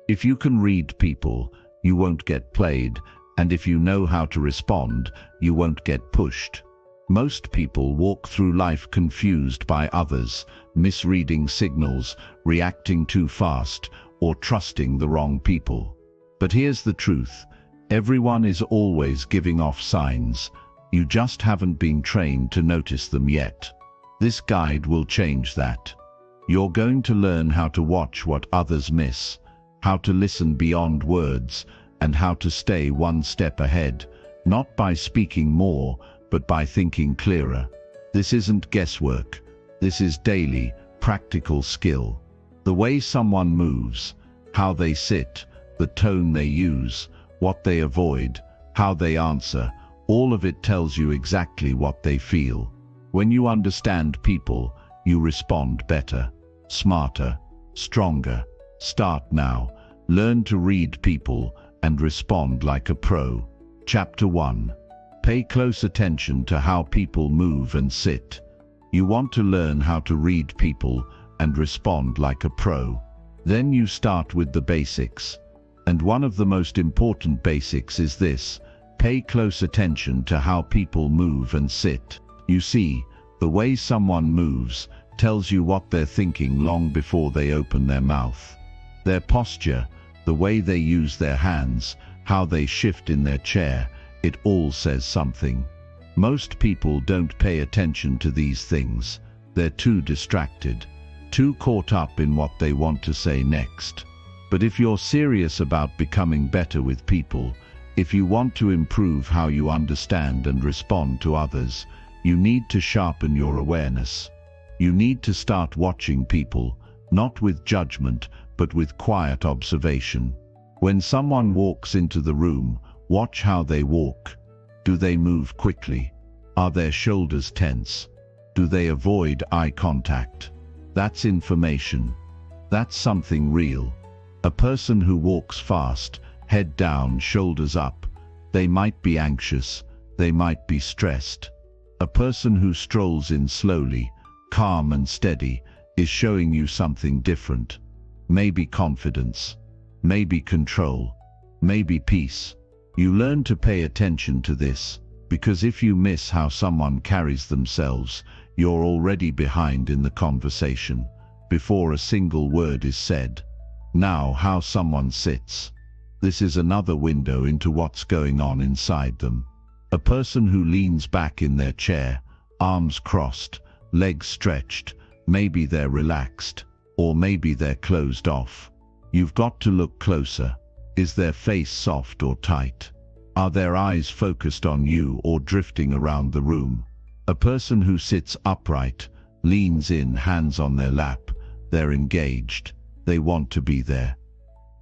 If you can read people, you won't get played, and if you know how to respond, you won't get pushed. Most people walk through life confused by others, misreading signals, reacting too fast, or trusting the wrong people. But here's the truth. Everyone is always giving off signs. You just haven't been trained to notice them yet. This guide will change that. You're going to learn how to watch what others miss, how to listen beyond words, and how to stay one step ahead, not by speaking more, but by thinking clearer. This isn't guesswork. This is daily, practical skill. The way someone moves, how they sit, the tone they use, what they avoid, how they answer, all of it tells you exactly what they feel. When you understand people, you respond better, smarter, stronger. Start now. Learn to read people and respond like a pro. Chapter 1. Pay close attention to how people move and sit. You want to learn how to read people and respond like a pro. Then you start with the basics. And one of the most important basics is this: pay close attention to how people move and sit. You see, the way someone moves tells you what they're thinking long before they open their mouth. Their posture, the way they use their hands, how they shift in their chair, it all says something. Most people don't pay attention to these things. They're too distracted, too caught up in what they want to say next. But if you're serious about becoming better with people, if you want to improve how you understand and respond to others, you need to sharpen your awareness. You need to start watching people, not with judgment, but with quiet observation. When someone walks into the room, watch how they walk. Do they move quickly? Are their shoulders tense? Do they avoid eye contact? That's information. That's something real. A person who walks fast, head down, shoulders up, they might be anxious, they might be stressed. A person who strolls in slowly, calm and steady, is showing you something different. Maybe confidence, maybe control, maybe peace. You learn to pay attention to this, because if you miss how someone carries themselves, you're already behind in the conversation, before a single word is said. Now, how someone sits. This is another window into what's going on inside them. A person who leans back in their chair, arms crossed, legs stretched, maybe they're relaxed, or maybe they're closed off. You've got to look closer. Is their face soft or tight? Are their eyes focused on you or drifting around the room? A person who sits upright, leans in, hands on their lap, they're engaged. They want to be there.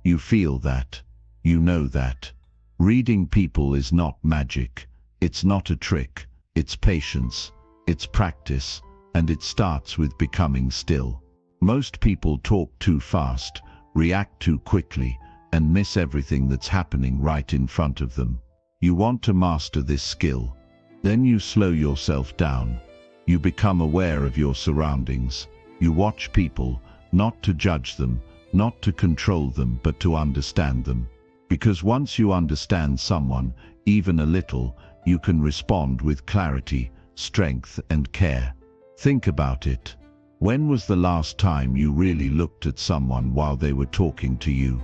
You feel that. You know that. Reading people is not magic. It's not a trick. It's patience. It's practice. And it starts with becoming still. Most people talk too fast, react too quickly, and miss everything that's happening right in front of them. You want to master this skill. Then you slow yourself down. You become aware of your surroundings. You watch people, not to judge them, not to control them, but to understand them. Because once you understand someone, even a little, you can respond with clarity, strength, and care. Think about it. When was the last time you really looked at someone while they were talking to you?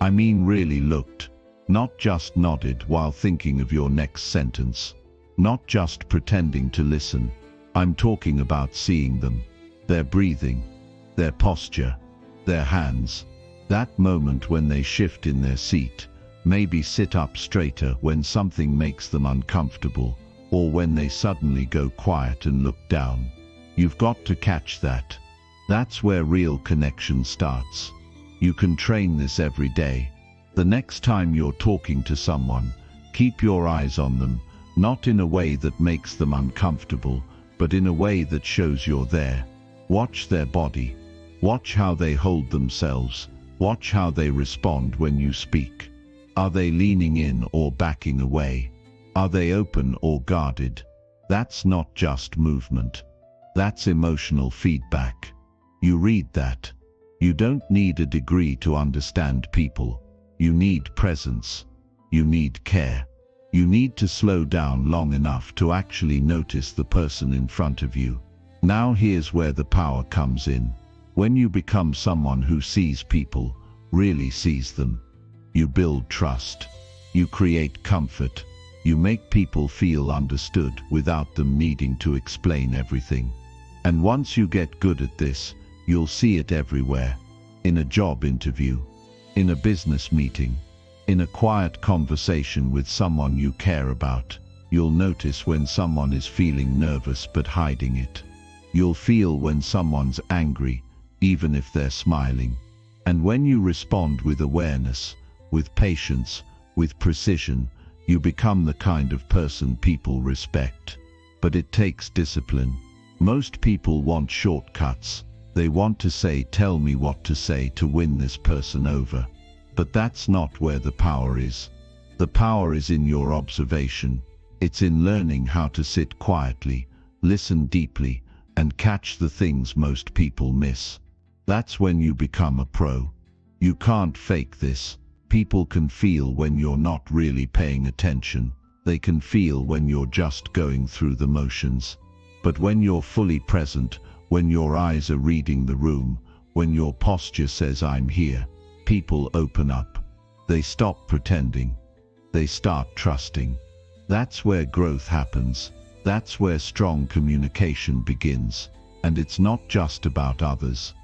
I mean really looked. Not just nodded while thinking of your next sentence. Not just pretending to listen. I'm talking about seeing them. Their breathing, their posture, their hands. That moment when they shift in their seat, maybe sit up straighter when something makes them uncomfortable, or when they suddenly go quiet and look down. You've got to catch that. That's where real connection starts. You can train this every day. The next time you're talking to someone, keep your eyes on them, not in a way that makes them uncomfortable, but in a way that shows you're there. Watch their body. Watch how they hold themselves. Watch how they respond when you speak. Are they leaning in or backing away? Are they open or guarded? That's not just movement. That's emotional feedback. You read that. You don't need a degree to understand people. You need presence. You need care. You need to slow down long enough to actually notice the person in front of you. Now here's where the power comes in. When you become someone who sees people, really sees them, you build trust. You create comfort. You make people feel understood without them needing to explain everything. And once you get good at this, you'll see it everywhere. In a job interview, in a business meeting, in a quiet conversation with someone you care about. You'll notice when someone is feeling nervous but hiding it. You'll feel when someone's angry, even if they're smiling. And when you respond with awareness, with patience, with precision, you become the kind of person people respect. But it takes discipline. Most people want shortcuts. They want to say, "Tell me what to say to win this person over." But that's not where the power is. The power is in your observation. It's in learning how to sit quietly, listen deeply, and catch the things most people miss. That's when you become a pro. You can't fake this. People can feel when you're not really paying attention. They can feel when you're just going through the motions. But when you're fully present, when your eyes are reading the room, when your posture says, "I'm here," people open up. They stop pretending. They start trusting. That's where growth happens. That's where strong communication begins. And it's not just about others.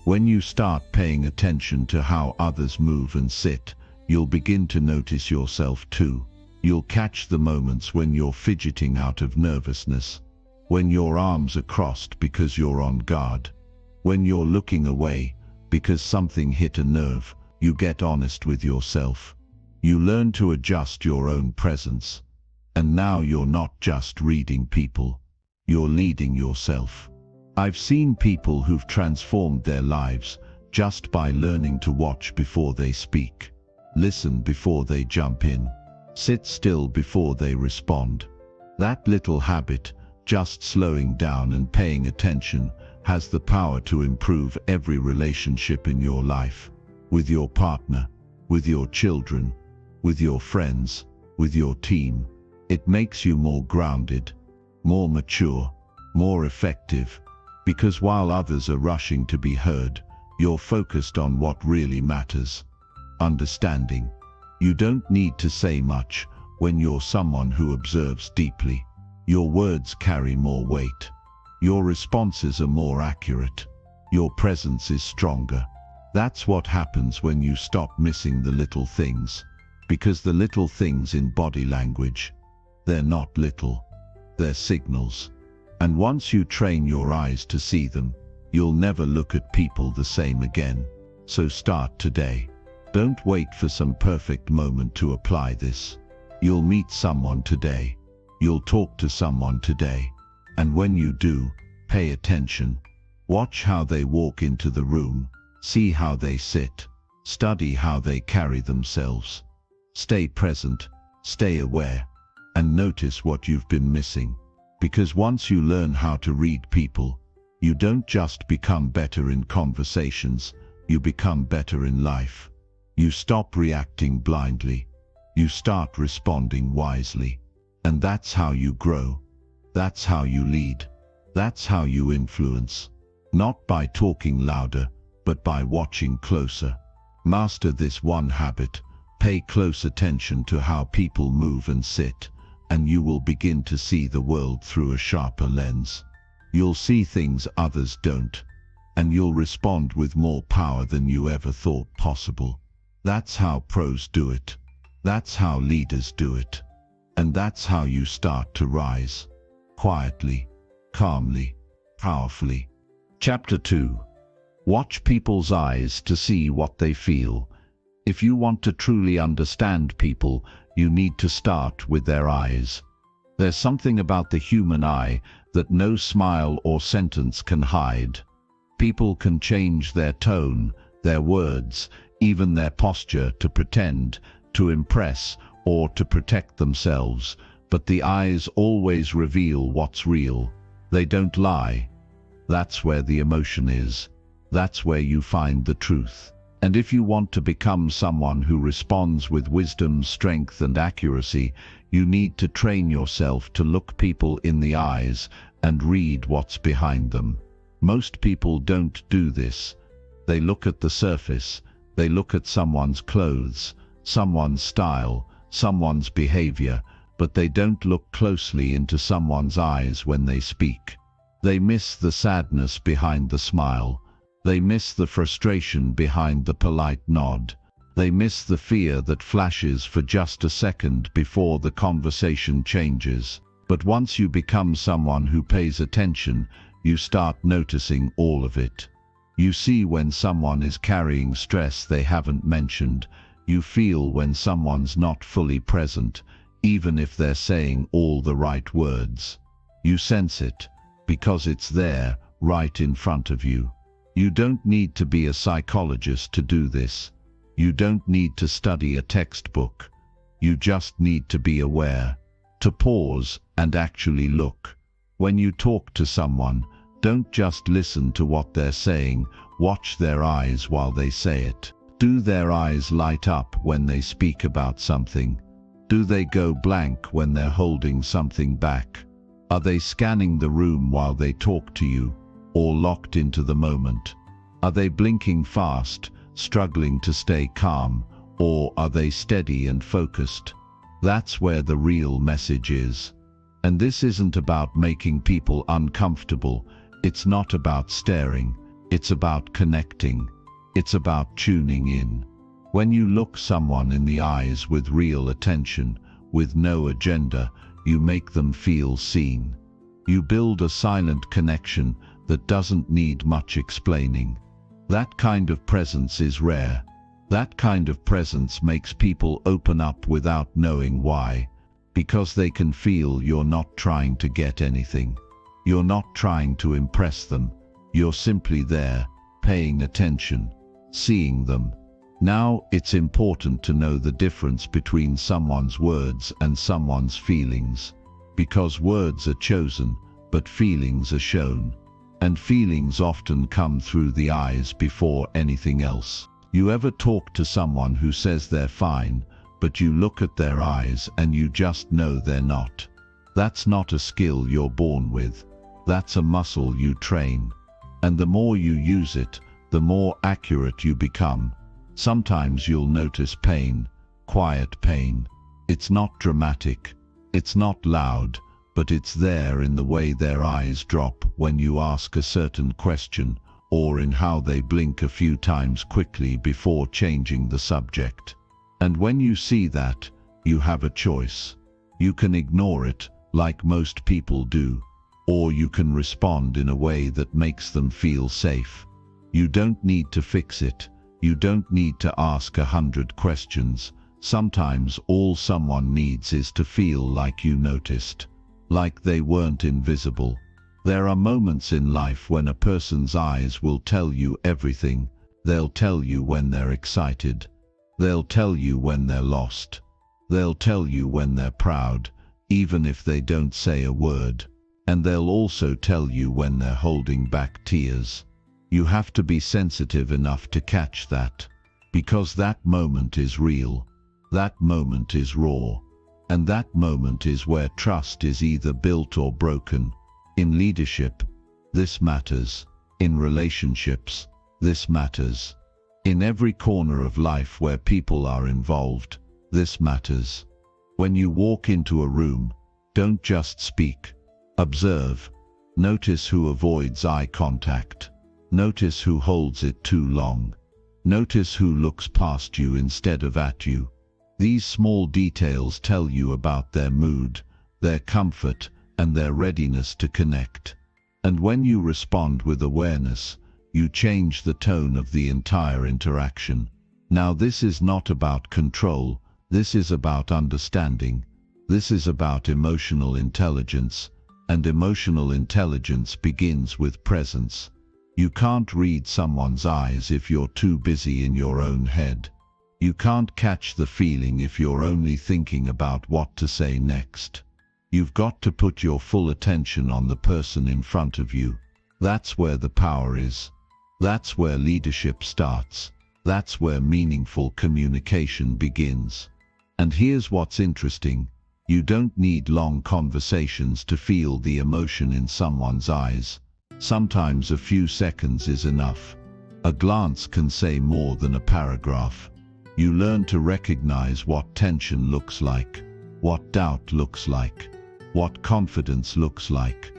When you start paying attention to how others move and sit, you'll begin to notice yourself too. You'll catch the moments when you're fidgeting out of nervousness, when your arms are crossed because you're on guard, when you're looking away because something hit a nerve. You get honest with yourself. You learn to adjust your own presence. And now you're not just reading people, you're leading yourself. I've seen people who've transformed their lives just by learning to watch before they speak, listen before they jump in, sit still before they respond. That little habit, just slowing down and paying attention, has the power to improve every relationship in your life, with your partner, with your children, with your friends, with your team. It makes you more grounded, more mature, more effective. Because while others are rushing to be heard, you're focused on what really matters. Understanding. You don't need to say much when you're someone who observes deeply. Your words carry more weight. Your responses are more accurate. Your presence is stronger. That's what happens when you stop missing the little things. Because the little things in body language, they're not little, they're signals. And once you train your eyes to see them, you'll never look at people the same again. So start today. Don't wait for some perfect moment to apply this. You'll meet someone today. You'll talk to someone today. And when you do, pay attention. Watch how they walk into the room. See how they sit. Study how they carry themselves. Stay present. Stay aware. And notice what you've been missing. Because once you learn how to read people, you don't just become better in conversations, you become better in life. You stop reacting blindly. You start responding wisely. And that's how you grow. That's how you lead. That's how you influence. Not by talking louder, but by watching closer. Master this one habit. Pay close attention to how people move and sit, and you will begin to see the world through a sharper lens. You'll see things others don't, and you'll respond with more power than you ever thought possible. That's how pros do it. That's how leaders do it. And that's how you start to rise. Quietly, calmly, powerfully. Chapter 2. Watch people's eyes to see what they feel. If you want to truly understand people, you need to start with their eyes. There's something about the human eye that no smile or sentence can hide. People can change their tone, their words, even their posture to pretend, to impress, or to protect themselves, but the eyes always reveal what's real. They don't lie. That's where the emotion is. That's where you find the truth. And if you want to become someone who responds with wisdom, strength, and accuracy, you need to train yourself to look people in the eyes and read what's behind them. Most people don't do this. They look at the surface. They look at someone's clothes, someone's style, someone's behavior, but they don't look closely into someone's eyes when they speak. They miss the sadness behind the smile. They miss the frustration behind the polite nod. They miss the fear that flashes for just a second before the conversation changes. But once you become someone who pays attention, you start noticing all of it. You see when someone is carrying stress they haven't mentioned. You feel when someone's not fully present, even if they're saying all the right words. You sense it, because it's there, right in front of you. You don't need to be a psychologist to do this. You don't need to study a textbook. You just need to be aware, to pause and actually look. When you talk to someone, don't just listen to what they're saying, watch their eyes while they say it. Do their eyes light up when they speak about something? Do they go blank when they're holding something back? Are they scanning the room while they talk to you, or locked into the moment? Are they blinking fast, struggling to stay calm, or are they steady and focused? That's where the real message is. And this isn't about making people uncomfortable. It's not about staring. It's about connecting. It's about tuning in. When you look someone in the eyes with real attention, with no agenda, you make them feel seen. You build a silent connection that doesn't need much explaining. That kind of presence is rare. That kind of presence makes people open up without knowing why, because they can feel you're not trying to get anything. You're not trying to impress them. You're simply there, paying attention, seeing them. Now, it's important to know the difference between someone's words and someone's feelings, because words are chosen, but feelings are shown. And feelings often come through the eyes before anything else. You ever talk to someone who says they're fine, but you look at their eyes and you just know they're not? That's not a skill you're born with. That's a muscle you train. And the more you use it, the more accurate you become. Sometimes you'll notice pain, quiet pain. It's not dramatic. It's not loud, but it's there in the way their eyes drop when you ask a certain question, or in how they blink a few times quickly before changing the subject. And when you see that, you have a choice. You can ignore it, like most people do, or you can respond in a way that makes them feel safe. You don't need to fix it. You don't need to ask 100 questions. Sometimes all someone needs is to feel like you noticed, like they weren't invisible. There are moments in life when a person's eyes will tell you everything. They'll tell you when they're excited. They'll tell you when they're lost. They'll tell you when they're proud, even if they don't say a word. And they'll also tell you when they're holding back tears. You have to be sensitive enough to catch that, because that moment is real. That moment is raw. And that moment is where trust is either built or broken. In leadership, this matters. In relationships, this matters. In every corner of life where people are involved, this matters. When you walk into a room, don't just speak. Observe. Notice who avoids eye contact. Notice who holds it too long. Notice who looks past you instead of at you. These small details tell you about their mood, their comfort, and their readiness to connect. And when you respond with awareness, you change the tone of the entire interaction. Now, this is not about control. This is about understanding. This is about emotional intelligence. And emotional intelligence begins with presence. You can't read someone's eyes if you're too busy in your own head. You can't catch the feeling if you're only thinking about what to say next. You've got to put your full attention on the person in front of you. That's where the power is. That's where leadership starts. That's where meaningful communication begins. And here's what's interesting. You don't need long conversations to feel the emotion in someone's eyes. Sometimes a few seconds is enough. A glance can say more than a paragraph. You learn to recognize what tension looks like, what doubt looks like, what confidence looks like.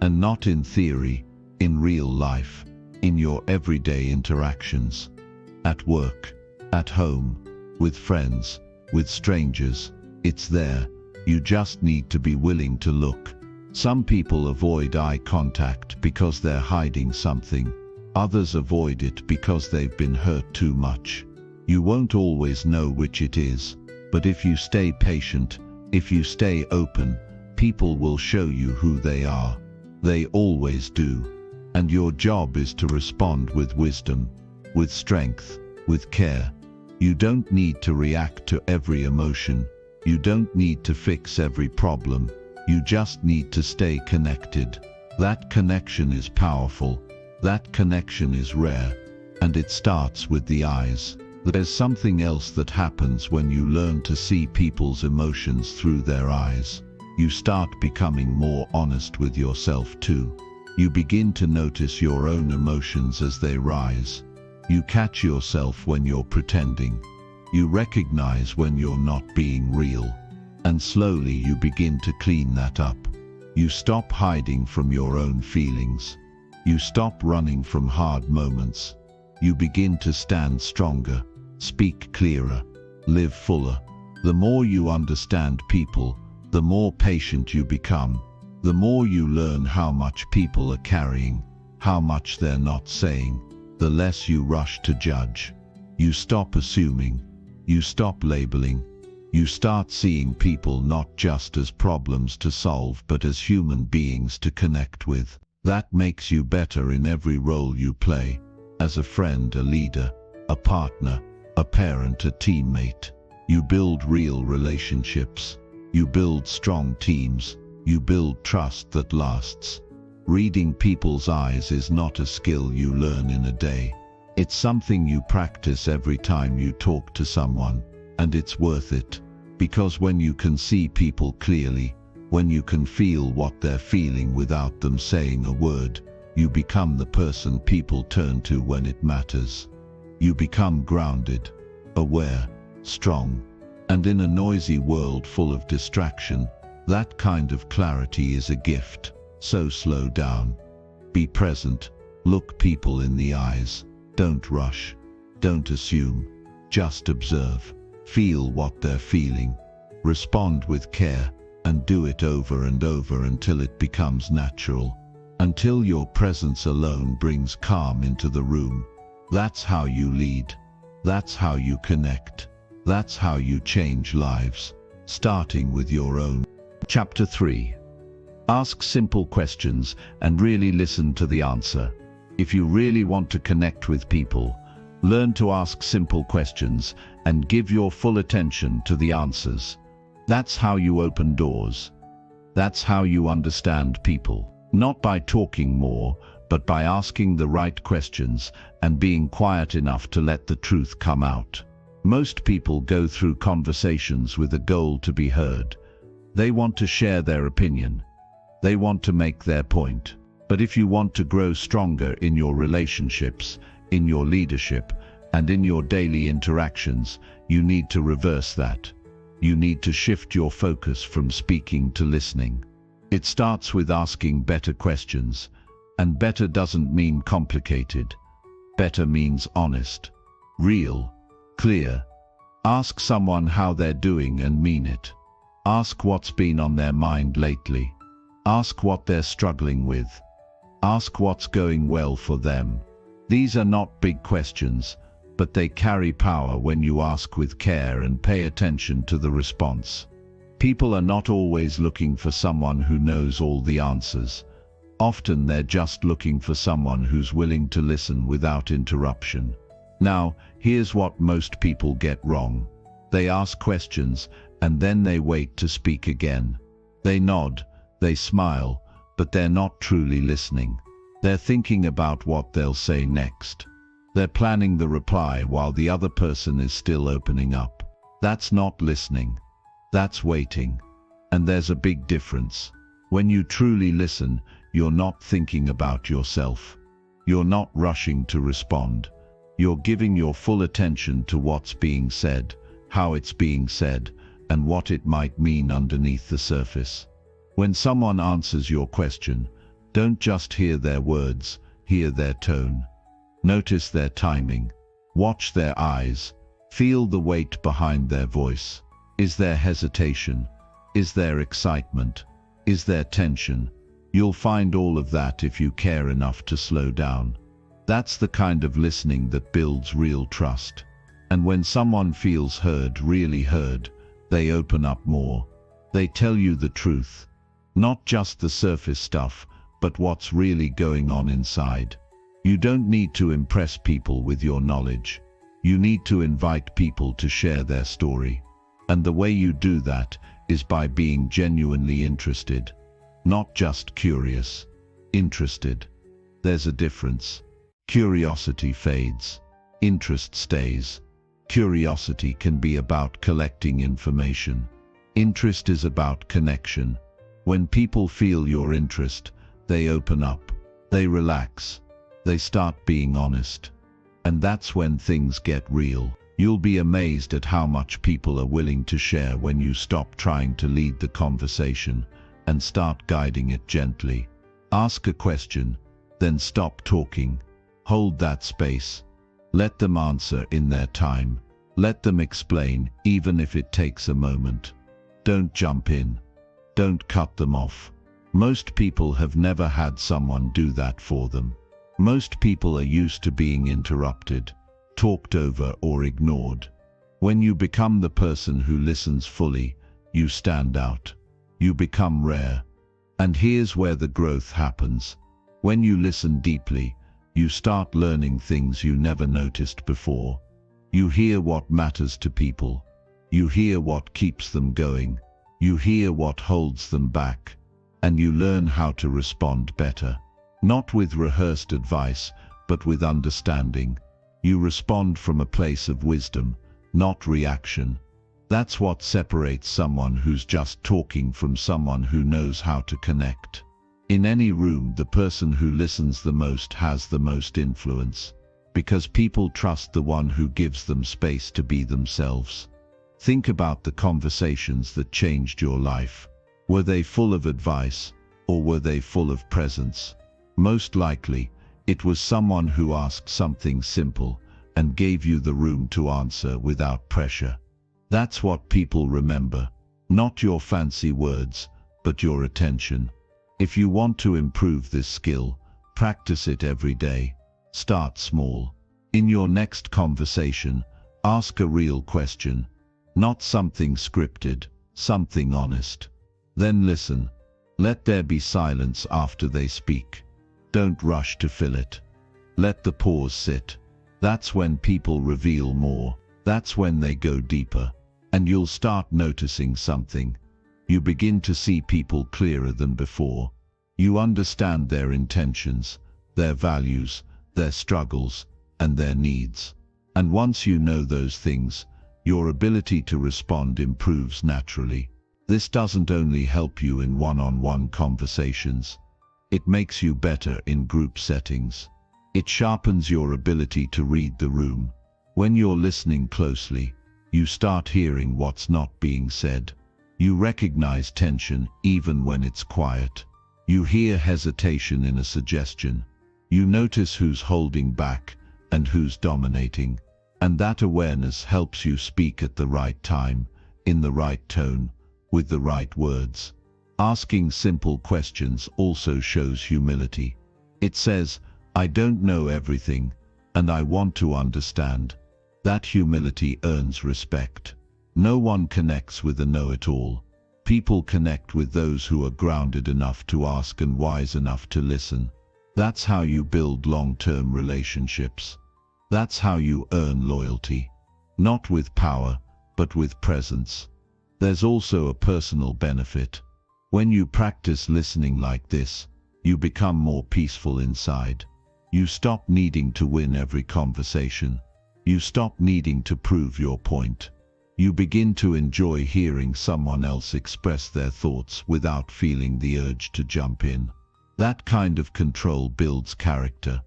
And not in theory, in real life, in your everyday interactions. At work, at home, with friends, with strangers, it's there. You just need to be willing to look. Some people avoid eye contact because they're hiding something. Others avoid it because they've been hurt too much. You won't always know which it is, but if you stay patient, if you stay open, people will show you who they are. They always do. And your job is to respond with wisdom, with strength, with care. You don't need to react to every emotion. You don't need to fix every problem. You just need to stay connected. That connection is powerful. That connection is rare. And it starts with the eyes. There's something else that happens when you learn to see people's emotions through their eyes. You start becoming more honest with yourself too. You begin to notice your own emotions as they rise. You catch yourself when you're pretending. You recognize when you're not being real. And slowly you begin to clean that up. You stop hiding from your own feelings. You stop running from hard moments. You begin to stand stronger, speak clearer, live fuller. The more you understand people, the more patient you become. The more you learn how much people are carrying, how much they're not saying, the less you rush to judge. You stop assuming. You stop labeling. You start seeing people not just as problems to solve but as human beings to connect with. That makes you better in every role you play. As a friend, a leader, a partner, a parent, a teammate. You build real relationships. You build strong teams. You build trust that lasts. Reading people's eyes is not a skill you learn in a day. It's something you practice every time you talk to someone, and it's worth it. Because when you can see people clearly, when you can feel what they're feeling without them saying a word, you become the person people turn to when it matters. You become grounded, aware, strong, and in a noisy world full of distraction, that kind of clarity is a gift. So slow down. Be present. Look people in the eyes. Don't rush. Don't assume. Just observe. Feel what they're feeling. Respond with care, and do it over and over until it becomes natural. Until your presence alone brings calm into the room. That's how you lead. That's how you connect. That's how you change lives, starting with your own. Chapter 3. Ask simple questions and really listen to the answer. If you really want to connect with people, learn to ask simple questions and give your full attention to the answers. That's how you open doors. That's how you understand people. Not by talking more, but by asking the right questions and being quiet enough to let the truth come out. Most people go through conversations with a goal to be heard. They want to share their opinion. They want to make their point. But if you want to grow stronger in your relationships, in your leadership, and in your daily interactions, you need to reverse that. You need to shift your focus from speaking to listening. It starts with asking better questions, and better doesn't mean complicated. Better means honest, real, clear. Ask someone how they're doing and mean it. Ask what's been on their mind lately. Ask what they're struggling with. Ask what's going well for them. These are not big questions, but they carry power when you ask with care and pay attention to the response. People are not always looking for someone who knows all the answers. Often they're just looking for someone who's willing to listen without interruption. Now, here's what most people get wrong. They ask questions, and then they wait to speak again. They nod, they smile, but they're not truly listening. They're thinking about what they'll say next. They're planning the reply while the other person is still opening up. That's not listening. That's waiting. And there's a big difference. When you truly listen, you're not thinking about yourself. You're not rushing to respond. You're giving your full attention to what's being said, how it's being said, and what it might mean underneath the surface. When someone answers your question, don't just hear their words, hear their tone. Notice their timing. Watch their eyes. Feel the weight behind their voice. Is there hesitation? Is there excitement? Is there tension? You'll find all of that if you care enough to slow down. That's the kind of listening that builds real trust. And when someone feels heard, really heard, they open up more. They tell you the truth. Not just the surface stuff, but what's really going on inside. You don't need to impress people with your knowledge. You need to invite people to share their story. And the way you do that is by being genuinely interested. Not just curious. Interested. There's a difference. Curiosity fades. Interest stays. Curiosity can be about collecting information. Interest is about connection. When people feel your interest, they open up. They relax. They start being honest. And that's when things get real. You'll be amazed at how much people are willing to share when you stop trying to lead the conversation and start guiding it gently. Ask a question, then stop talking. Hold that space. Let them answer in their time. Let them explain, even if it takes a moment. Don't jump in. Don't cut them off. Most people have never had someone do that for them. Most people are used to being interrupted, talked over, or ignored. When you become the person who listens fully, you stand out. You become rare. And here's where the growth happens. When you listen deeply, you start learning things you never noticed before. You hear what matters to people. You hear what keeps them going. You hear what holds them back. And you learn how to respond better. Not with rehearsed advice, but with understanding. You respond from a place of wisdom, not reaction. That's what separates someone who's just talking from someone who knows how to connect. In any room, the person who listens the most has the most influence, because people trust the one who gives them space to be themselves. Think about the conversations that changed your life. Were they full of advice, or were they full of presence? Most likely, it was someone who asked something simple and gave you the room to answer without pressure. That's what people remember. Not your fancy words, but your attention. If you want to improve this skill, practice it every day. Start small. In your next conversation, ask a real question. Not something scripted, something honest. Then listen. Let there be silence after they speak. Don't rush to fill it. Let the pause sit. That's when people reveal more. That's when they go deeper. And you'll start noticing something. You begin to see people clearer than before. You understand their intentions, their values, their struggles, and their needs. And once you know those things, your ability to respond improves naturally. This doesn't only help you in one-on-one conversations. It makes you better in group settings. It sharpens your ability to read the room. When you're listening closely, you start hearing what's not being said. You recognize tension even when it's quiet. You hear hesitation in a suggestion. You notice who's holding back and who's dominating. And that awareness helps you speak at the right time, in the right tone, with the right words. Asking simple questions also shows humility. It says, I don't know everything, and I want to understand. That humility earns respect. No one connects with a know-it-all. People connect with those who are grounded enough to ask and wise enough to listen. That's how you build long-term relationships. That's how you earn loyalty. Not with power, but with presence. There's also a personal benefit. When you practice listening like this, You become more peaceful inside. You stop needing to win every conversation. You stop needing to prove your point. You begin to enjoy hearing someone else express their thoughts without feeling the urge to jump in. That kind of control builds character.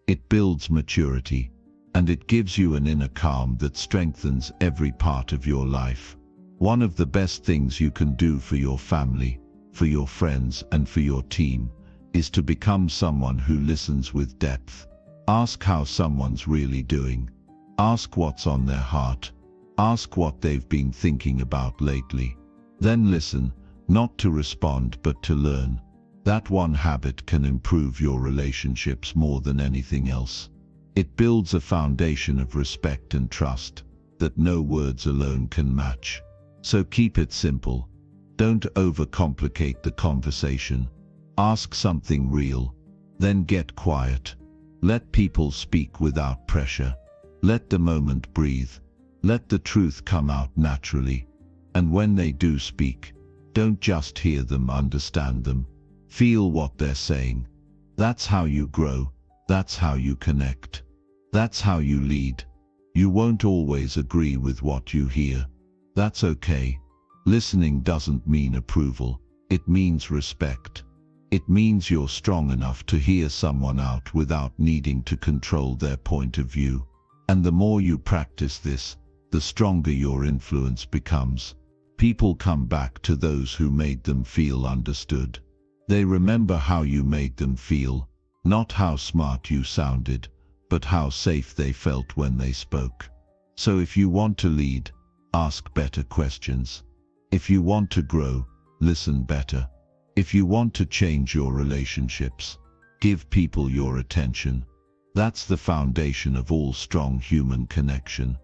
It builds maturity, and it gives you an inner calm that strengthens every part of your life. One of the best things you can do for your family, for your friends, and for your team is to become someone who listens with depth. Ask how someone's really doing. Ask what's on their heart. Ask what they've been thinking about lately. Then listen, not to respond but to learn. That one habit can improve your relationships more than anything else. It builds a foundation of respect and trust that no words alone can match. So keep it simple. Don't overcomplicate the conversation. Ask something real, then get quiet. Let people speak without pressure. Let the moment breathe. Let the truth come out naturally. And when they do speak, don't just hear them, understand them. Feel what they're saying. That's how you grow. That's how you connect. That's how you lead. You won't always agree with what you hear. That's okay. Listening doesn't mean approval. It means respect. It means you're strong enough to hear someone out without needing to control their point of view. And the more you practice this, the stronger your influence becomes. People come back to those who made them feel understood. They remember how you made them feel, not how smart you sounded, but how safe they felt when they spoke. So if you want to lead, ask better questions. If you want to grow, listen better. If you want to change your relationships, give people your attention. That's the foundation of all strong human connection.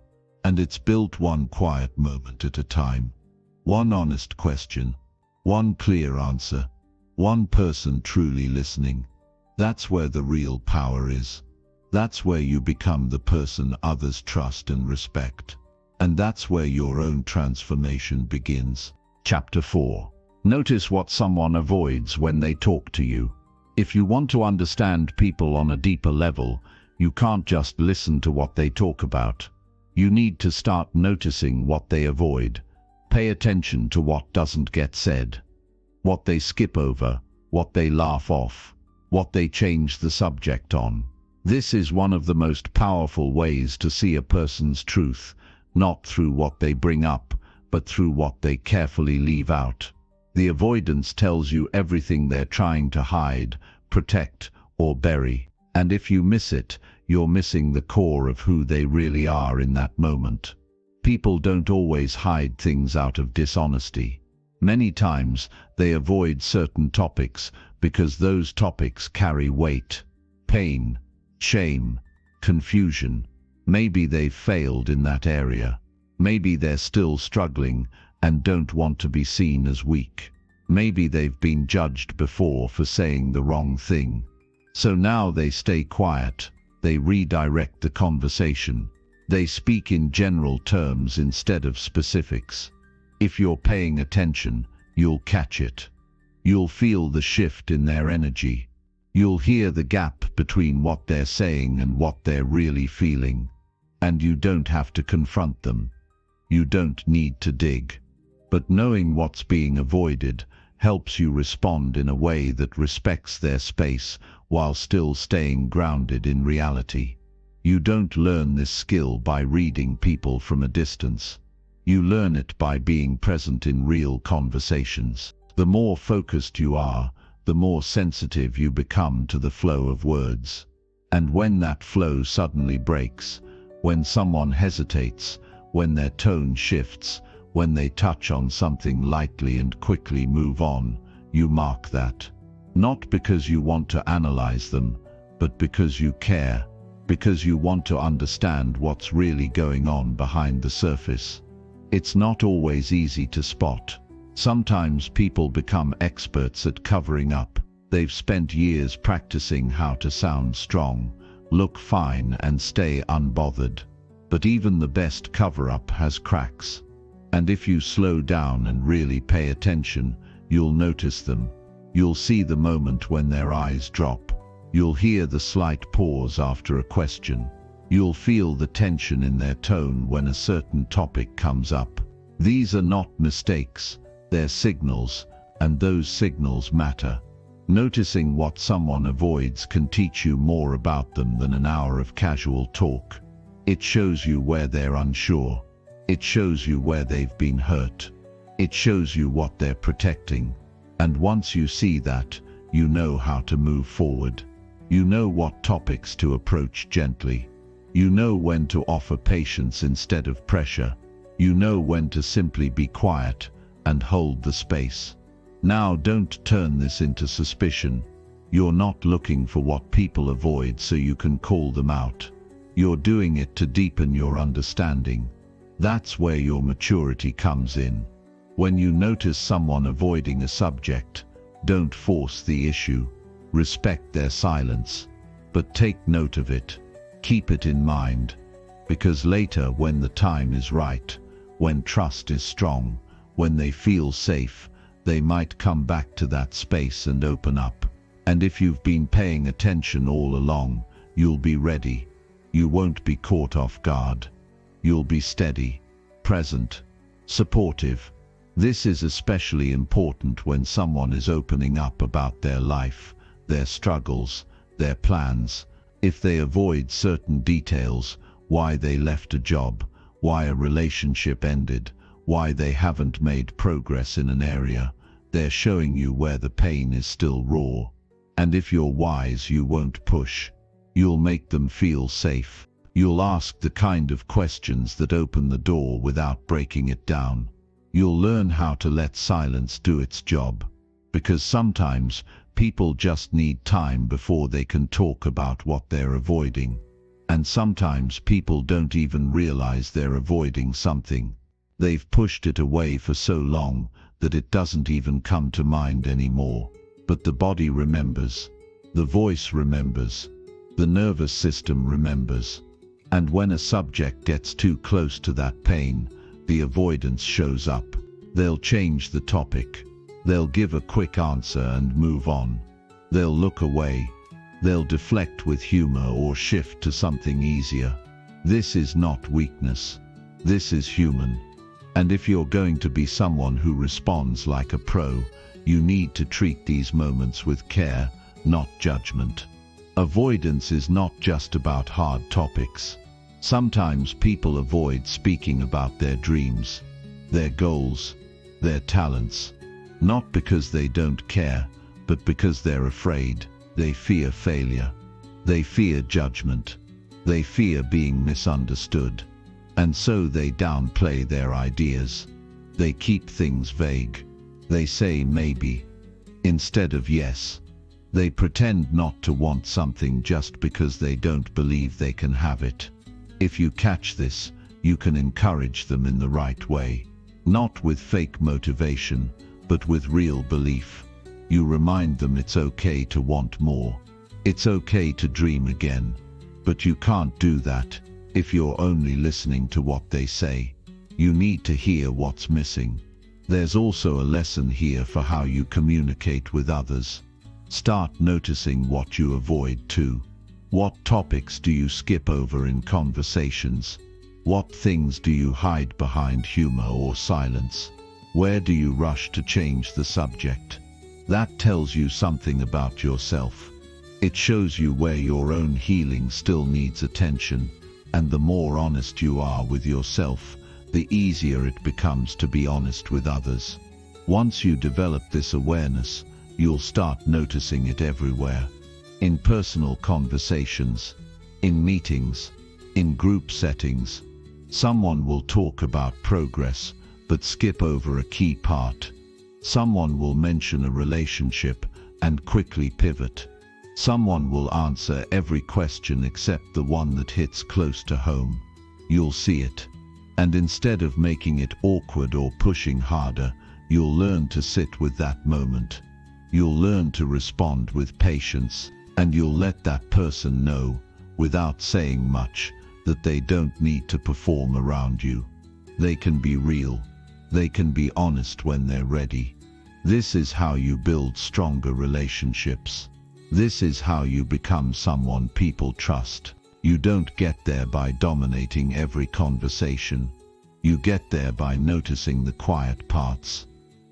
And it's built one quiet moment at a time. One honest question. One clear answer. One person truly listening. That's where the real power is. That's where you become the person others trust and respect. And that's where your own transformation begins. Chapter 4. Notice what someone avoids when they talk to you. If you want to understand people on a deeper level, you can't just listen to what they talk about. You need to start noticing what they avoid. Pay attention to what doesn't get said, what they skip over, what they laugh off, what they change the subject on. This is one of the most powerful ways to see a person's truth, not through what they bring up, but through what they carefully leave out. The avoidance tells you everything they're trying to hide, protect, or bury. And if you miss it, you're missing the core of who they really are in that moment. People don't always hide things out of dishonesty. Many times, they avoid certain topics because those topics carry weight, pain, shame, confusion. Maybe they've failed in that area. Maybe they're still struggling and don't want to be seen as weak. Maybe they've been judged before for saying the wrong thing. So now they stay quiet. They redirect the conversation. They speak in general terms instead of specifics. If you're paying attention, you'll catch it. You'll feel the shift in their energy. You'll hear the gap between what they're saying and what they're really feeling. And you don't have to confront them. You don't need to dig. But knowing what's being avoided helps you respond in a way that respects their space while still staying grounded in reality. You don't learn this skill by reading people from a distance. You learn it by being present in real conversations. The more focused you are, the more sensitive you become to the flow of words. And when that flow suddenly breaks, when someone hesitates, when their tone shifts, when they touch on something lightly and quickly move on, you mark that. Not because you want to analyze them, but because you care, because you want to understand what's really going on behind the surface. It's not always easy to spot. Sometimes people become experts at covering up. They've spent years practicing how to sound strong, look fine, and stay unbothered. But even the best cover-up has cracks. And if you slow down and really pay attention, you'll notice them. You'll see the moment when their eyes drop. You'll hear the slight pause after a question. You'll feel the tension in their tone when a certain topic comes up. These are not mistakes, they're signals, and those signals matter. Noticing what someone avoids can teach you more about them than an hour of casual talk. It shows you where they're unsure. It shows you where they've been hurt. It shows you what they're protecting. And once you see that, you know how to move forward. You know what topics to approach gently. You know when to offer patience instead of pressure. You know when to simply be quiet and hold the space. Now don't turn this into suspicion. You're not looking for what people avoid so you can call them out. You're doing it to deepen your understanding. That's where your maturity comes in. When you notice someone avoiding a subject, don't force the issue. Respect their silence, but take note of it. Keep it in mind, because later when the time is right, when trust is strong, when they feel safe, they might come back to that space and open up. And if you've been paying attention all along, you'll be ready. You won't be caught off guard. You'll be steady, present, supportive. This is especially important when someone is opening up about their life, their struggles, their plans. If they avoid certain details, why they left a job, why a relationship ended, why they haven't made progress in an area, they're showing you where the pain is still raw. And if you're wise, you won't push. You'll make them feel safe. You'll ask the kind of questions that open the door without breaking it down. You'll learn how to let silence do its job. Because sometimes people just need time before they can talk about what they're avoiding. And sometimes people don't even realize they're avoiding something. They've pushed it away for so long that it doesn't even come to mind anymore. But the body remembers. The voice remembers. The nervous system remembers. And when a subject gets too close to that pain, the avoidance shows up. They'll change the topic. They'll give a quick answer and move on. They'll look away. They'll deflect with humor or shift to something easier. This is not weakness. This is human. And if you're going to be someone who responds like a pro, you need to treat these moments with care, not judgment. Avoidance is not just about hard topics. Sometimes people avoid speaking about their dreams, their goals, their talents, not because they don't care, but because they're afraid. They fear failure. They fear judgment. They fear being misunderstood. And so they downplay their ideas. They keep things vague. They say maybe instead of yes. They pretend not to want something just because they don't believe they can have it. If you catch this, you can encourage them in the right way. Not with fake motivation, but with real belief. You remind them it's okay to want more. It's okay to dream again. But you can't do that if you're only listening to what they say. You need to hear what's missing. There's also a lesson here for how you communicate with others. Start noticing what you avoid too. What topics do you skip over in conversations? What things do you hide behind humor or silence? Where do you rush to change the subject? That tells you something about yourself. It shows you where your own healing still needs attention, and the more honest you are with yourself, the easier it becomes to be honest with others. Once you develop this awareness, you'll start noticing it everywhere. In personal conversations, in meetings, in group settings. Someone will talk about progress, but skip over a key part. Someone will mention a relationship and quickly pivot. Someone will answer every question except the one that hits close to home. You'll see it. And instead of making it awkward or pushing harder, you'll learn to sit with that moment. You'll learn to respond with patience, and you'll let that person know, without saying much, that they don't need to perform around you. They can be real. They can be honest when they're ready. This is how you build stronger relationships. This is how you become someone people trust. You don't get there by dominating every conversation. You get there by noticing the quiet parts,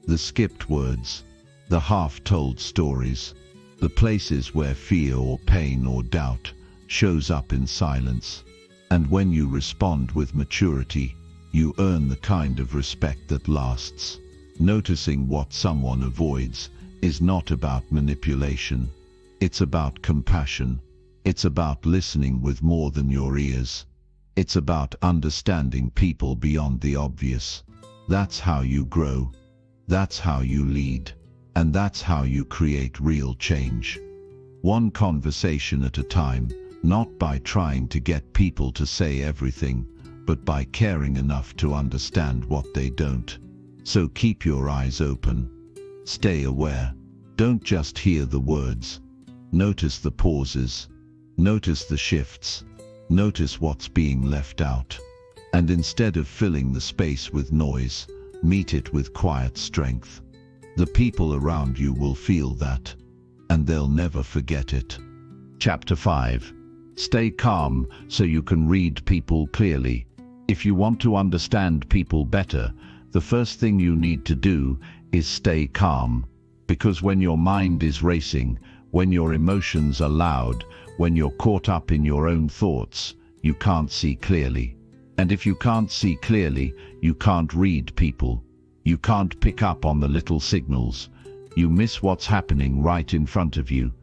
the skipped words, the half-told stories, the places where fear or pain or doubt shows up in silence. And when you respond with maturity, you earn the kind of respect that lasts. Noticing what someone avoids is not about manipulation. It's about compassion. It's about listening with more than your ears. It's about understanding people beyond the obvious. That's how you grow. That's how you lead. And that's how you create real change. One conversation at a time, not by trying to get people to say everything, but by caring enough to understand what they don't. So keep your eyes open. Stay aware. Don't just hear the words. Notice the pauses. Notice the shifts. Notice what's being left out. And instead of filling the space with noise, meet it with quiet strength. The people around you will feel that, and they'll never forget it. Chapter 5. Stay calm so you can read people clearly. If you want to understand people better, the first thing you need to do is stay calm. Because when your mind is racing, when your emotions are loud, when you're caught up in your own thoughts, you can't see clearly. And if you can't see clearly, you can't read people. You can't pick up on the little signals. You miss what's happening right in front of you.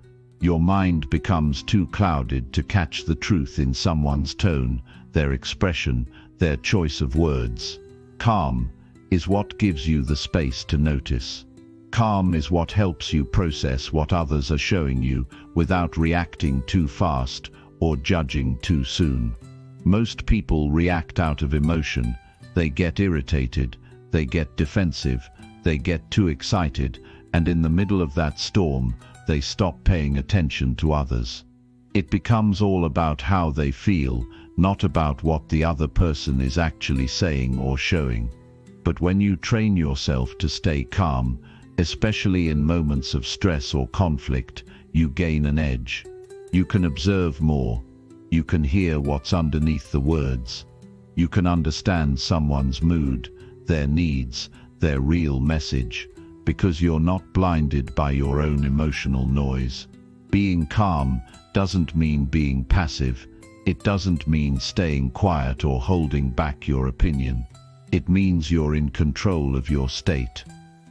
Your mind becomes too clouded to catch the truth in someone's tone, their expression, their choice of words. Calm is what gives you the space to notice. Calm is what helps you process what others are showing you without reacting too fast or judging too soon. Most people react out of emotion. They get irritated, they get defensive, they get too excited, and in the middle of that storm, they stop paying attention to others. It becomes all about how they feel, not about what the other person is actually saying or showing. But when you train yourself to stay calm, especially in moments of stress or conflict, you gain an edge. You can observe more. You can hear what's underneath the words. You can understand someone's mood, their needs, their real message, because you're not blinded by your own emotional noise. Being calm doesn't mean being passive. It doesn't mean staying quiet or holding back your opinion. It means you're in control of your state.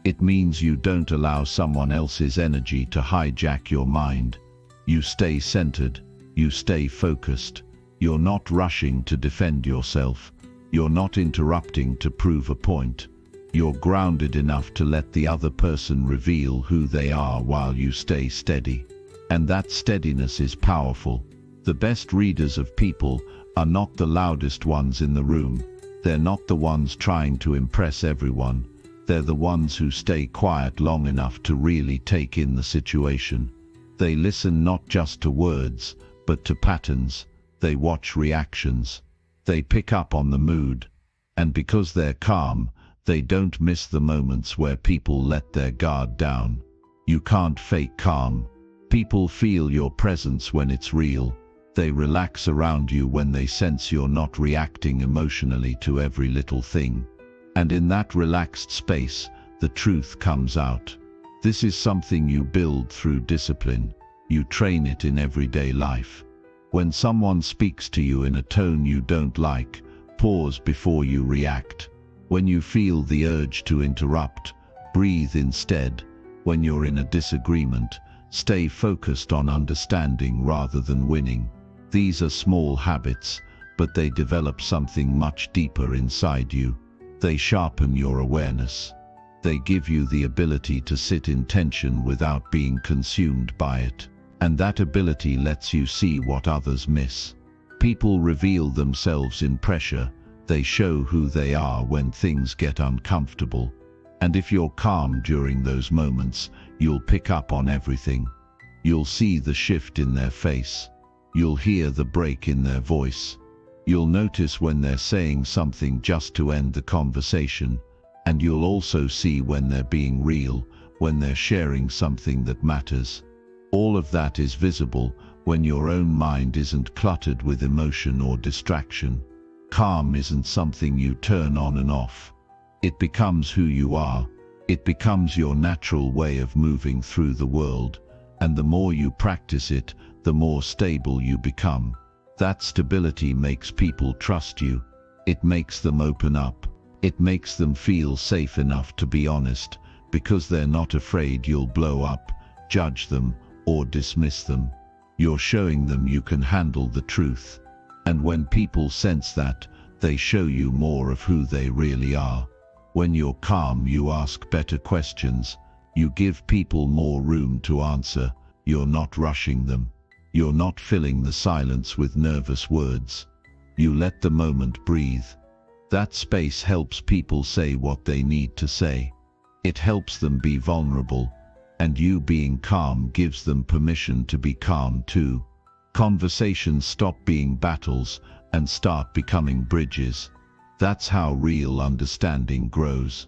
It means you don't allow someone else's energy to hijack your mind. You stay centered. You stay focused. You're not rushing to defend yourself. You're not interrupting to prove a point. You're grounded enough to let the other person reveal who they are while you stay steady. And that steadiness is powerful. The best readers of people are not the loudest ones in the room. They're not the ones trying to impress everyone. They're the ones who stay quiet long enough to really take in the situation. They listen not just to words, but to patterns. They watch reactions. They pick up on the mood. And because they're calm, they don't miss the moments where people let their guard down. You can't fake calm. People feel your presence when it's real. They relax around you when they sense you're not reacting emotionally to every little thing. And in that relaxed space, the truth comes out. This is something you build through discipline. You train it in everyday life. When someone speaks to you in a tone you don't like, pause before you react. When you feel the urge to interrupt, breathe instead. When you're in a disagreement, stay focused on understanding rather than winning. These are small habits, but they develop something much deeper inside you. They sharpen your awareness. They give you the ability to sit in tension without being consumed by it. And that ability lets you see what others miss. People reveal themselves in pressure. They show who they are when things get uncomfortable. And if you're calm during those moments, you'll pick up on everything. You'll see the shift in their face. You'll hear the break in their voice. You'll notice when they're saying something just to end the conversation. And you'll also see when they're being real, when they're sharing something that matters. All of that is visible when your own mind isn't cluttered with emotion or distraction. Calm isn't something you turn on and off. It becomes who you are. It becomes your natural way of moving through the world, and the more you practice it, the more stable you become. That stability makes people trust you. It makes them open up. It makes them feel safe enough to be honest, because they're not afraid you'll blow up, judge them, or dismiss them. You're showing them you can handle the truth. And when people sense that, they show you more of who they really are. When you're calm, you ask better questions. You give people more room to answer. You're not rushing them. You're not filling the silence with nervous words. You let the moment breathe. That space helps people say what they need to say. It helps them be vulnerable, and you being calm gives them permission to be calm too. Conversations stop being battles and start becoming bridges. That's how real understanding grows.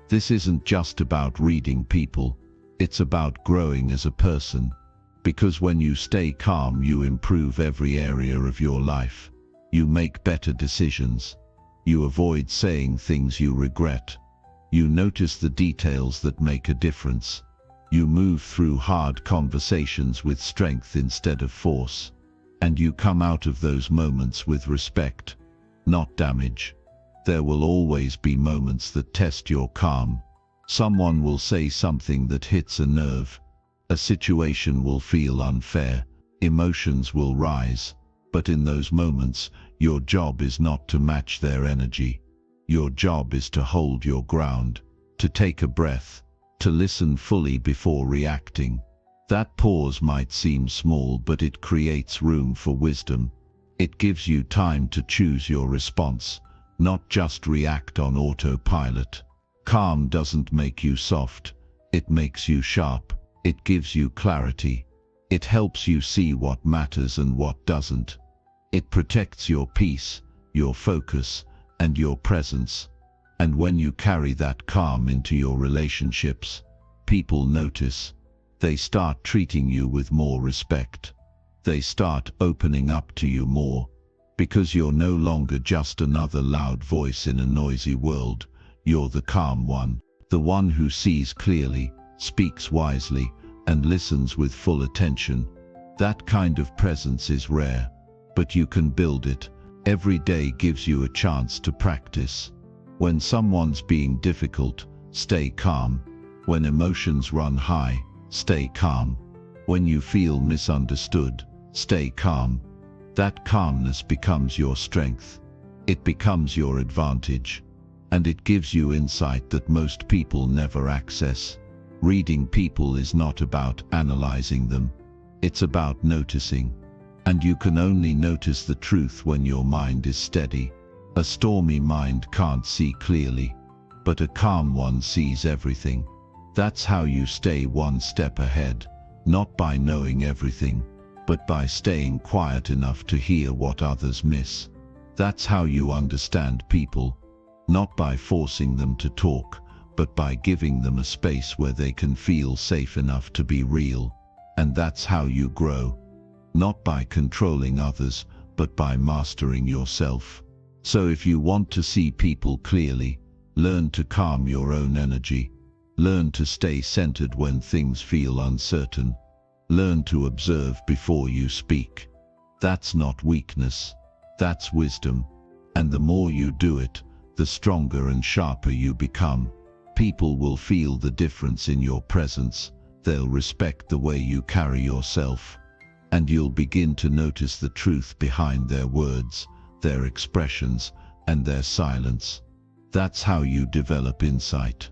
This isn't just about reading people, it's about growing as a person. Because when you stay calm, you improve every area of your life. You make better decisions. You avoid saying things you regret. You notice the details that make a difference. You move through hard conversations with strength instead of force. And you come out of those moments with respect, not damage. There will always be moments that test your calm. Someone will say something that hits a nerve. A situation will feel unfair. Emotions will rise. But in those moments, your job is not to match their energy. Your job is to hold your ground, to take a breath, to listen fully before reacting. That pause might seem small, but it creates room for wisdom. It gives you time to choose your response, not just react on autopilot. Calm doesn't make you soft, it makes you sharp. It gives you clarity. It helps you see what matters and what doesn't. It protects your peace, your focus, and your presence. And when you carry that calm into your relationships, people notice. They start treating you with more respect. They start opening up to you more. Because you're no longer just another loud voice in a noisy world. You're the calm one, the one who sees clearly, speaks wisely, and listens with full attention. That kind of presence is rare, but you can build it. Every day gives you a chance to practice. When someone's being difficult, stay calm. When emotions run high, stay calm. When you feel misunderstood, stay calm. That calmness becomes your strength. It becomes your advantage. And it gives you insight that most people never access. Reading people is not about analyzing them. It's about noticing. And you can only notice the truth when your mind is steady. A stormy mind can't see clearly, but a calm one sees everything. That's how you stay one step ahead, not by knowing everything, but by staying quiet enough to hear what others miss. That's how you understand people, not by forcing them to talk, but by giving them a space where they can feel safe enough to be real. And that's how you grow, not by controlling others, but by mastering yourself. So if you want to see people clearly, learn to calm your own energy. Learn to stay centered when things feel uncertain. Learn to observe before you speak. That's not weakness, that's wisdom. And the more you do it, the stronger and sharper you become. People will feel the difference in your presence. They'll respect the way you carry yourself. And you'll begin to notice the truth behind their words, their expressions, and their silence. That's how you develop insight.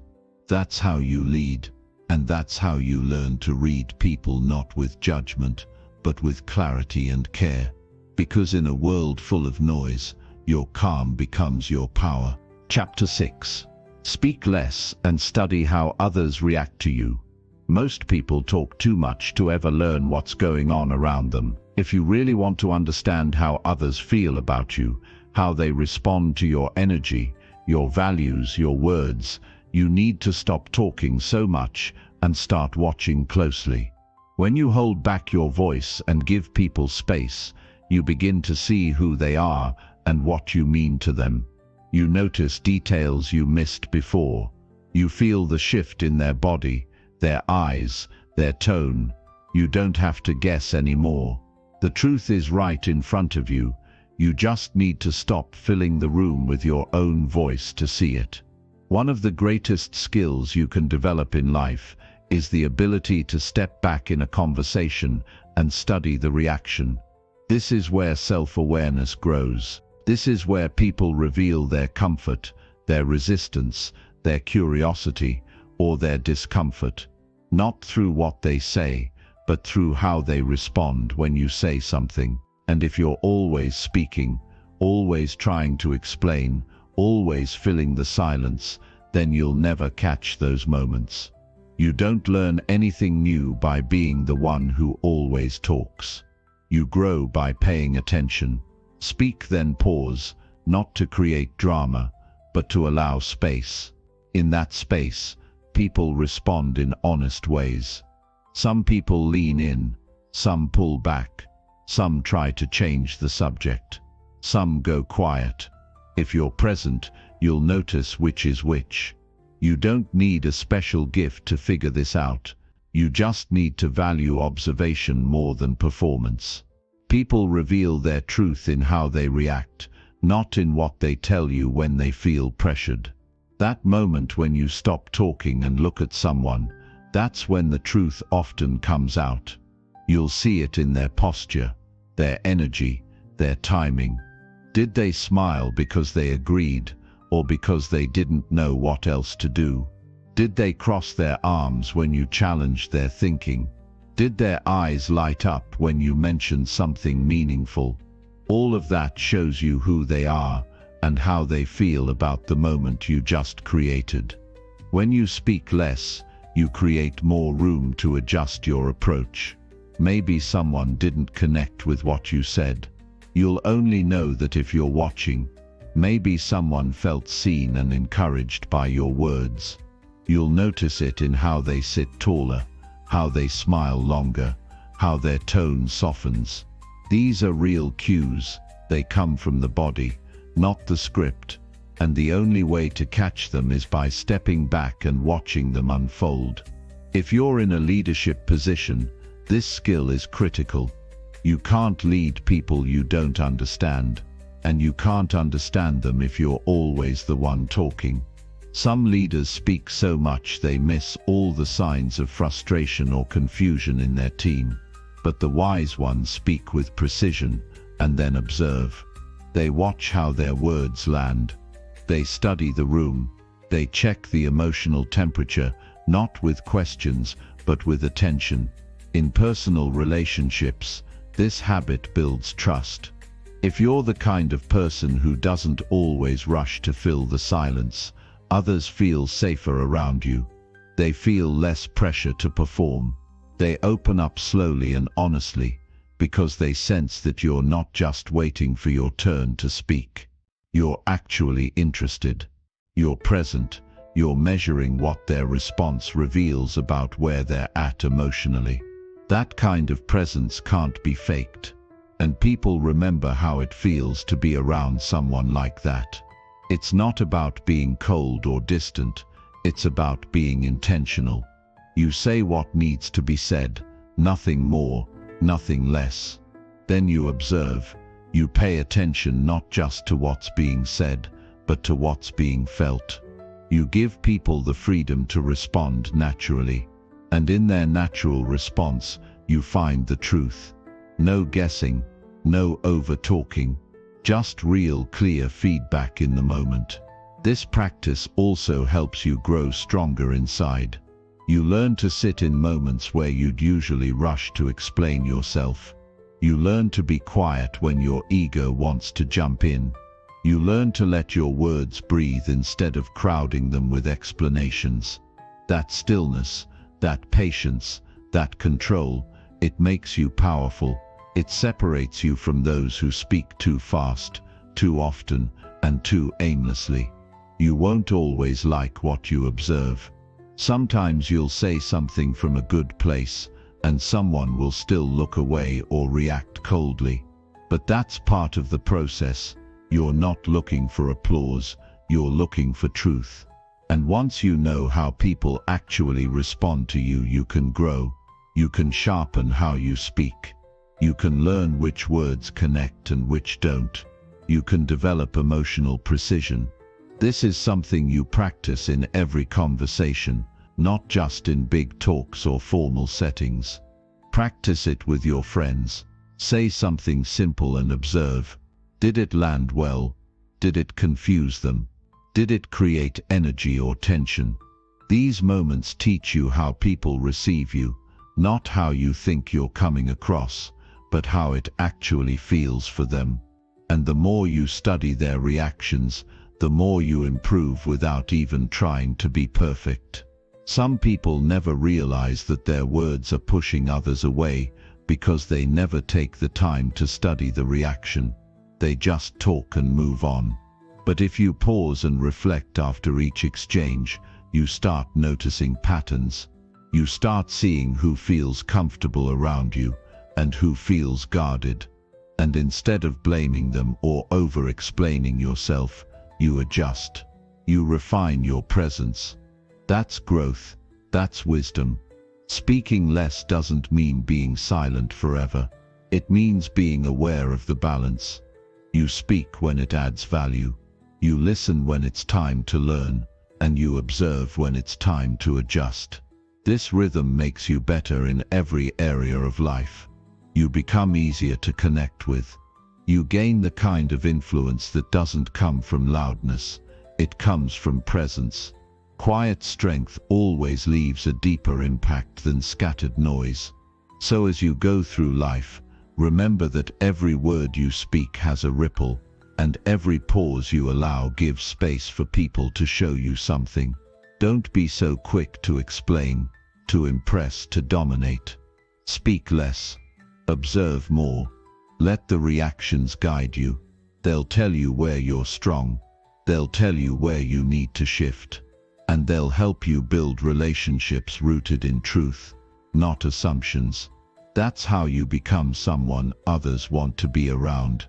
That's how you lead. And that's how you learn to read people not with judgment, but with clarity and care. Because in a world full of noise, your calm becomes your power. Chapter 6. Speak less and study how others react to you. Most people talk too much to ever learn what's going on around them. If you really want to understand how others feel about you, how they respond to your energy, your values, your words, you need to stop talking so much and start watching closely. When you hold back your voice and give people space, you begin to see who they are and what you mean to them. You notice details you missed before. You feel the shift in their body, their eyes, their tone. You don't have to guess anymore. The truth is right in front of you. You just need to stop filling the room with your own voice to see it. One of the greatest skills you can develop in life is the ability to step back in a conversation and study the reaction. This is where self-awareness grows. This is where people reveal their comfort, their resistance, their curiosity, or their discomfort. Not through what they say, but through how they respond when you say something. And if you're always speaking, always trying to explain, always filling the silence, then you'll never catch those moments. You don't learn anything new by being the one who always talks. You grow by paying attention. Speak, then pause, not to create drama, but to allow space. In that space, people respond in honest ways. Some people lean in, some pull back. Some try to change the subject. Some go quiet. If you're present, you'll notice which is which. You don't need a special gift to figure this out. You just need to value observation more than performance. People reveal their truth in how they react, not in what they tell you when they feel pressured. That moment when you stop talking and look at someone, that's when the truth often comes out. You'll see it in their posture, their energy, their timing. Did they smile because they agreed, or because they didn't know what else to do? Did they cross their arms when you challenged their thinking? Did their eyes light up when you mentioned something meaningful? All of that shows you who they are and how they feel about the moment you just created. When you speak less, you create more room to adjust your approach. Maybe someone didn't connect with what you said. You'll only know that if you're watching. Maybe someone felt seen and encouraged by your words. You'll notice it in how they sit taller, how they smile longer, how their tone softens. These are real cues. They come from the body, not the script. And the only way to catch them is by stepping back and watching them unfold. If you're in a leadership position, this skill is critical. You can't lead people you don't understand, and you can't understand them if you're always the one talking. Some leaders speak so much they miss all the signs of frustration or confusion in their team. But the wise ones speak with precision and then observe. They watch how their words land. They study the room. They check the emotional temperature, not with questions, but with attention. In personal relationships, this habit builds trust. If you're the kind of person who doesn't always rush to fill the silence, others feel safer around you. They feel less pressure to perform. They open up slowly and honestly, because they sense that you're not just waiting for your turn to speak. You're actually interested. You're present. You're measuring what their response reveals about where they're at emotionally. That kind of presence can't be faked. And people remember how it feels to be around someone like that. It's not about being cold or distant. It's about being intentional. You say what needs to be said, nothing more, nothing less. Then you observe. You pay attention not just to what's being said, but to what's being felt. You give people the freedom to respond naturally. And in their natural response, you find the truth. No guessing, no over-talking, just real clear feedback in the moment. This practice also helps you grow stronger inside. You learn to sit in moments where you'd usually rush to explain yourself. You learn to be quiet when your ego wants to jump in. You learn to let your words breathe instead of crowding them with explanations. That stillness, that patience, that control, it makes you powerful. It separates you from those who speak too fast, too often, and too aimlessly. You won't always like what you observe. Sometimes you'll say something from a good place, and someone will still look away or react coldly. But that's part of the process. You're not looking for applause, you're looking for truth. And once you know how people actually respond to you, you can grow. You can sharpen how you speak. You can learn which words connect and which don't. You can develop emotional precision. This is something you practice in every conversation, not just in big talks or formal settings. Practice it with your friends. Say something simple and observe. Did it land well? Did it confuse them? Did it create energy or tension? These moments teach you how people receive you, not how you think you're coming across, but how it actually feels for them. And the more you study their reactions, the more you improve without even trying to be perfect. Some people never realize that their words are pushing others away because they never take the time to study the reaction. They just talk and move on. But if you pause and reflect after each exchange, you start noticing patterns. You start seeing who feels comfortable around you and who feels guarded. And instead of blaming them or over-explaining yourself, you adjust. You refine your presence. That's growth. That's wisdom. Speaking less doesn't mean being silent forever. It means being aware of the balance. You speak when it adds value. You listen when it's time to learn, and you observe when it's time to adjust. This rhythm makes you better in every area of life. You become easier to connect with. You gain the kind of influence that doesn't come from loudness. It comes from presence. Quiet strength always leaves a deeper impact than scattered noise. So as you go through life, remember that every word you speak has a ripple, and every pause you allow gives space for people to show you something. Don't be so quick to explain, to impress, to dominate. Speak less. Observe more. Let the reactions guide you. They'll tell you where you're strong. They'll tell you where you need to shift. And they'll help you build relationships rooted in truth, not assumptions. That's how you become someone others want to be around.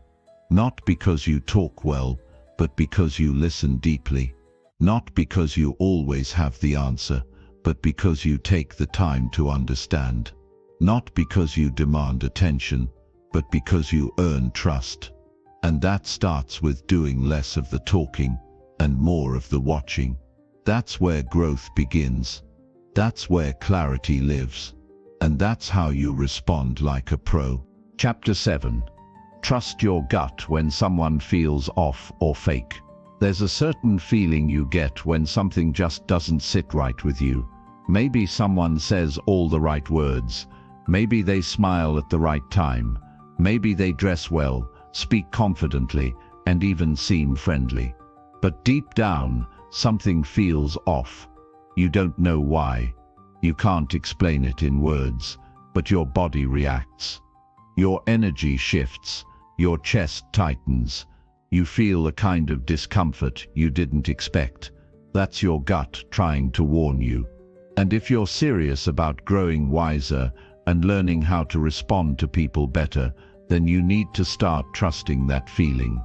Not because you talk well, but because you listen deeply. Not because you always have the answer, but because you take the time to understand. Not because you demand attention, but because you earn trust. And that starts with doing less of the talking and more of the watching. That's where growth begins. That's where clarity lives. And that's how you respond like a pro. Chapter 7. Trust your gut when someone feels off or fake. There's a certain feeling you get when something just doesn't sit right with you. Maybe someone says all the right words. Maybe they smile at the right time. Maybe they dress well, speak confidently, and even seem friendly. But deep down, something feels off. You don't know why. You can't explain it in words, but your body reacts. Your energy shifts. Your chest tightens. You feel a kind of discomfort you didn't expect. That's your gut trying to warn you. And if you're serious about growing wiser and learning how to respond to people better, then you need to start trusting that feeling.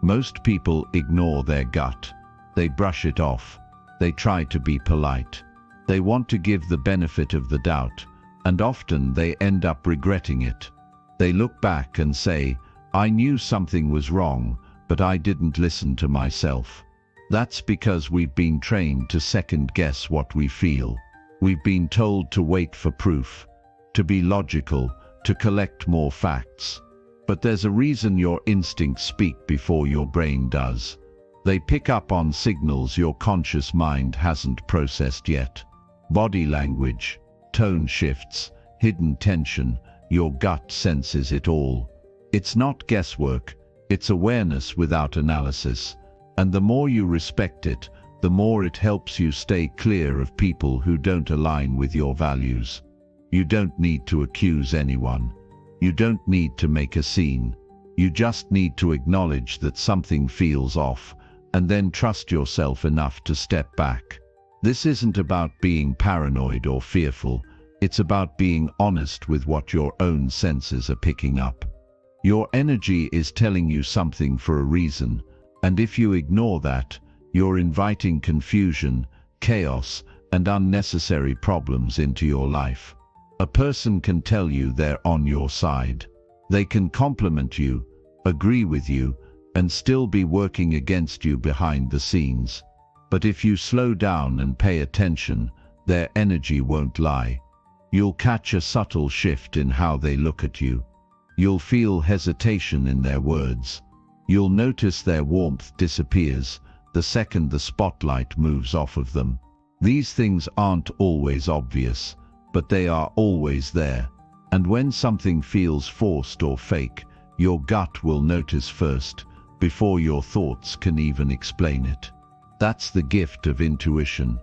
Most people ignore their gut. They brush it off. They try to be polite. They want to give the benefit of the doubt, and often they end up regretting it. They look back and say, "I knew something was wrong, but I didn't listen to myself." That's because we've been trained to second-guess what we feel. We've been told to wait for proof, to be logical, to collect more facts. But there's a reason your instincts speak before your brain does. They pick up on signals your conscious mind hasn't processed yet. Body language, tone shifts, hidden tension, your gut senses it all. It's not guesswork, it's awareness without analysis. And the more you respect it, the more it helps you stay clear of people who don't align with your values. You don't need to accuse anyone. You don't need to make a scene. You just need to acknowledge that something feels off, and then trust yourself enough to step back. This isn't about being paranoid or fearful. It's about being honest with what your own senses are picking up. Your energy is telling you something for a reason, and if you ignore that, you're inviting confusion, chaos, and unnecessary problems into your life. A person can tell you they're on your side. They can compliment you, agree with you, and still be working against you behind the scenes. But if you slow down and pay attention, their energy won't lie. You'll catch a subtle shift in how they look at you. You'll feel hesitation in their words. You'll notice their warmth disappears the second the spotlight moves off of them. These things aren't always obvious, but they are always there. And when something feels forced or fake, your gut will notice first, before your thoughts can even explain it. That's the gift of intuition.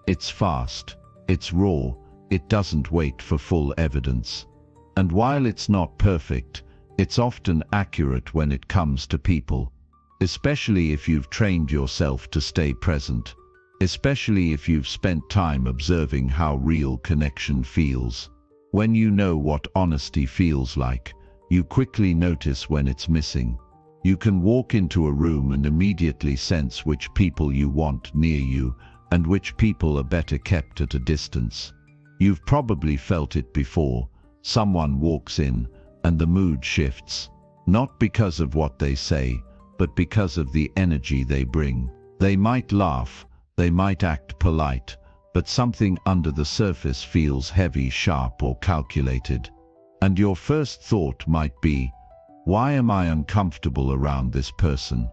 It's fast, it's raw, it doesn't wait for full evidence. And while it's not perfect, it's often accurate when it comes to people. Especially if you've trained yourself to stay present. Especially if you've spent time observing how real connection feels. When you know what honesty feels like, you quickly notice when it's missing. You can walk into a room and immediately sense which people you want near you and which people are better kept at a distance. You've probably felt it before. Someone walks in and the mood shifts, not because of what they say, but because of the energy they bring. They might laugh, they might act polite, but something under the surface feels heavy, sharp, or calculated. And your first thought might be, why am I uncomfortable around this person?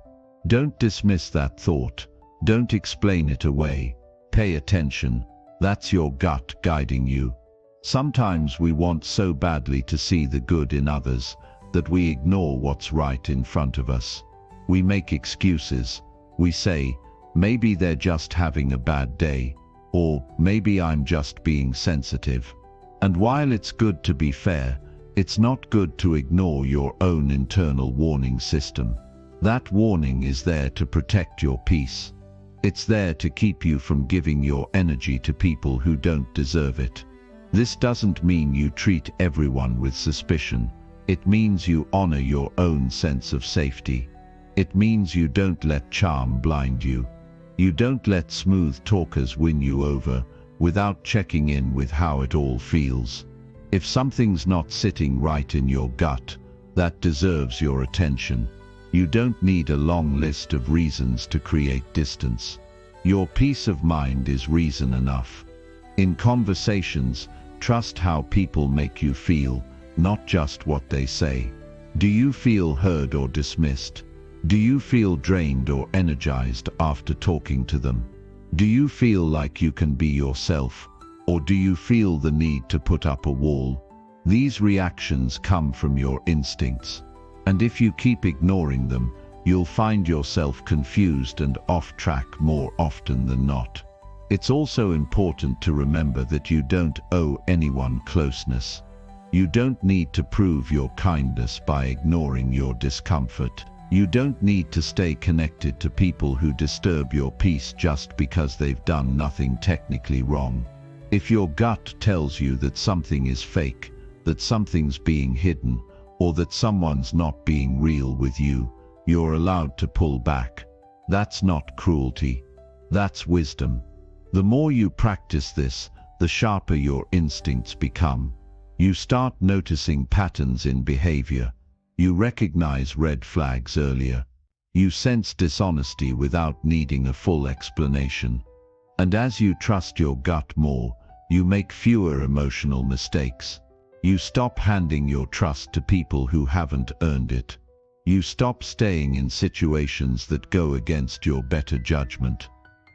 Don't dismiss that thought. Don't explain it away. Pay attention. That's your gut guiding you. Sometimes we want so badly to see the good in others that we ignore what's right in front of us. We make excuses. We say, maybe they're just having a bad day, or maybe I'm just being sensitive. And while it's good to be fair, it's not good to ignore your own internal warning system. That warning is there to protect your peace. It's there to keep you from giving your energy to people who don't deserve it. This doesn't mean you treat everyone with suspicion. It means you honor your own sense of safety. It means you don't let charm blind you. You don't let smooth talkers win you over without checking in with how it all feels. If something's not sitting right in your gut, that deserves your attention. You don't need a long list of reasons to create distance. Your peace of mind is reason enough. In conversations, trust how people make you feel, not just what they say. Do you feel heard or dismissed? Do you feel drained or energized after talking to them? Do you feel like you can be yourself, or do you feel the need to put up a wall? These reactions come from your instincts, and if you keep ignoring them, you'll find yourself confused and off track more often than not. It's also important to remember that you don't owe anyone closeness. You don't need to prove your kindness by ignoring your discomfort. You don't need to stay connected to people who disturb your peace just because they've done nothing technically wrong. If your gut tells you that something is fake, that something's being hidden, or that someone's not being real with you, you're allowed to pull back. That's not cruelty. That's wisdom. The more you practice this, the sharper your instincts become. You start noticing patterns in behavior. You recognize red flags earlier. You sense dishonesty without needing a full explanation. And as you trust your gut more, you make fewer emotional mistakes. You stop handing your trust to people who haven't earned it. You stop staying in situations that go against your better judgment.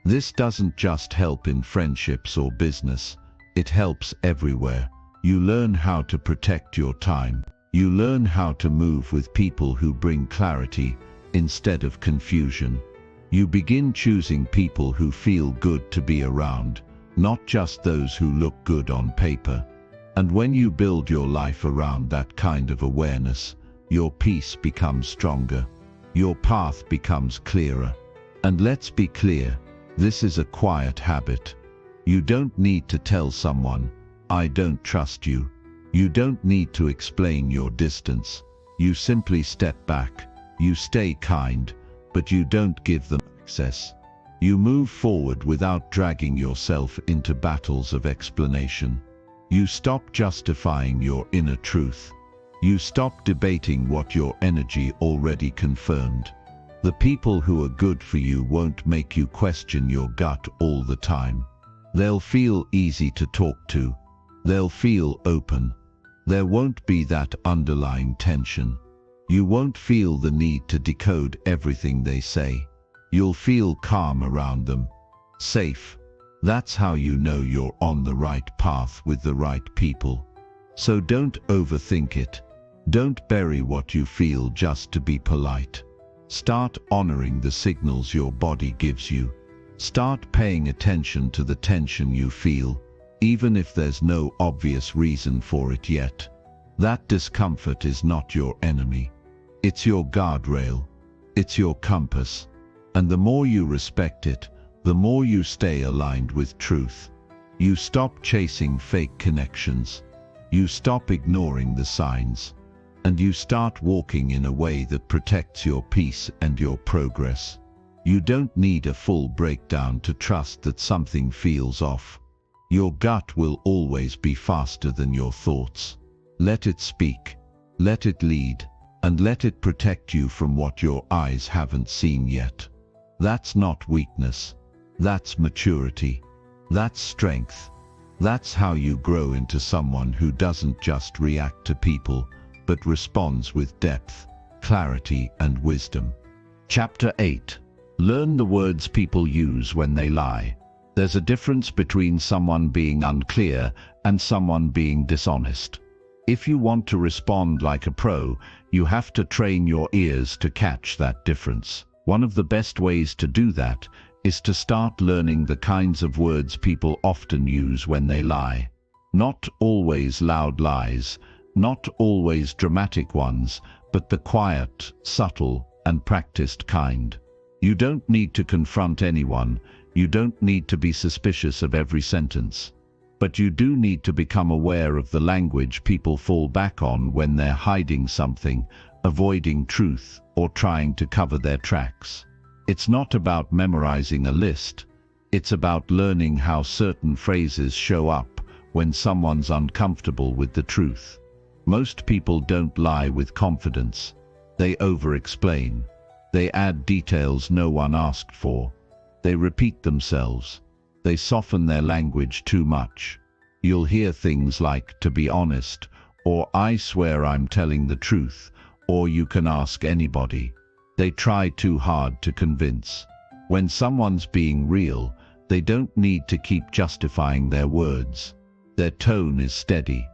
This doesn't just help in friendships or business, it helps everywhere. You learn how to protect your time. You learn how to move with people who bring clarity instead of confusion. You begin choosing people who feel good to be around, not just those who look good on paper. And when you build your life around that kind of awareness, your peace becomes stronger. Your path becomes clearer. And let's be clear, this is a quiet habit. You don't need to tell someone, "I don't trust you." You don't need to explain your distance. You simply step back. You stay kind, but you don't give them access. You move forward without dragging yourself into battles of explanation. You stop justifying your inner truth. You stop debating what your energy already confirmed. The people who are good for you won't make you question your gut all the time. They'll feel easy to talk to. They'll feel open. There won't be that underlying tension. You won't feel the need to decode everything they say. You'll feel calm around them. Safe. That's how you know you're on the right path with the right people. So don't overthink it. Don't bury what you feel just to be polite. Start honoring the signals your body gives you. Start paying attention to the tension you feel, even if there's no obvious reason for it yet. That discomfort is not your enemy. It's your guardrail. It's your compass. And the more you respect it, the more you stay aligned with truth. You stop chasing fake connections. You stop ignoring the signs. And you start walking in a way that protects your peace and your progress. You don't need a full breakdown to trust that something feels off. Your gut will always be faster than your thoughts. Let it speak, let it lead, and let it protect you from what your eyes haven't seen yet. That's not weakness. That's maturity. That's strength. That's how you grow into someone who doesn't just react to people, but responds with depth, clarity, and wisdom. Chapter 8. Learn the words people use when they lie. There's a difference between someone being unclear and someone being dishonest. If you want to respond like a pro, you have to train your ears to catch that difference. One of the best ways to do that is to start learning the kinds of words people often use when they lie. Not always loud lies, not always dramatic ones, but the quiet, subtle, and practiced kind. You don't need to confront anyone. You don't need to be suspicious of every sentence. But you do need to become aware of the language people fall back on when they're hiding something, avoiding truth, or trying to cover their tracks. It's not about memorizing a list. It's about learning how certain phrases show up when someone's uncomfortable with the truth. Most people don't lie with confidence. They over-explain. They add details no one asked for. They repeat themselves. They soften their language too much. You'll hear things like, "to be honest," or "I swear I'm telling the truth," or "you can ask anybody." They try too hard to convince. When someone's being real, they don't need to keep justifying their words. Their tone is steady.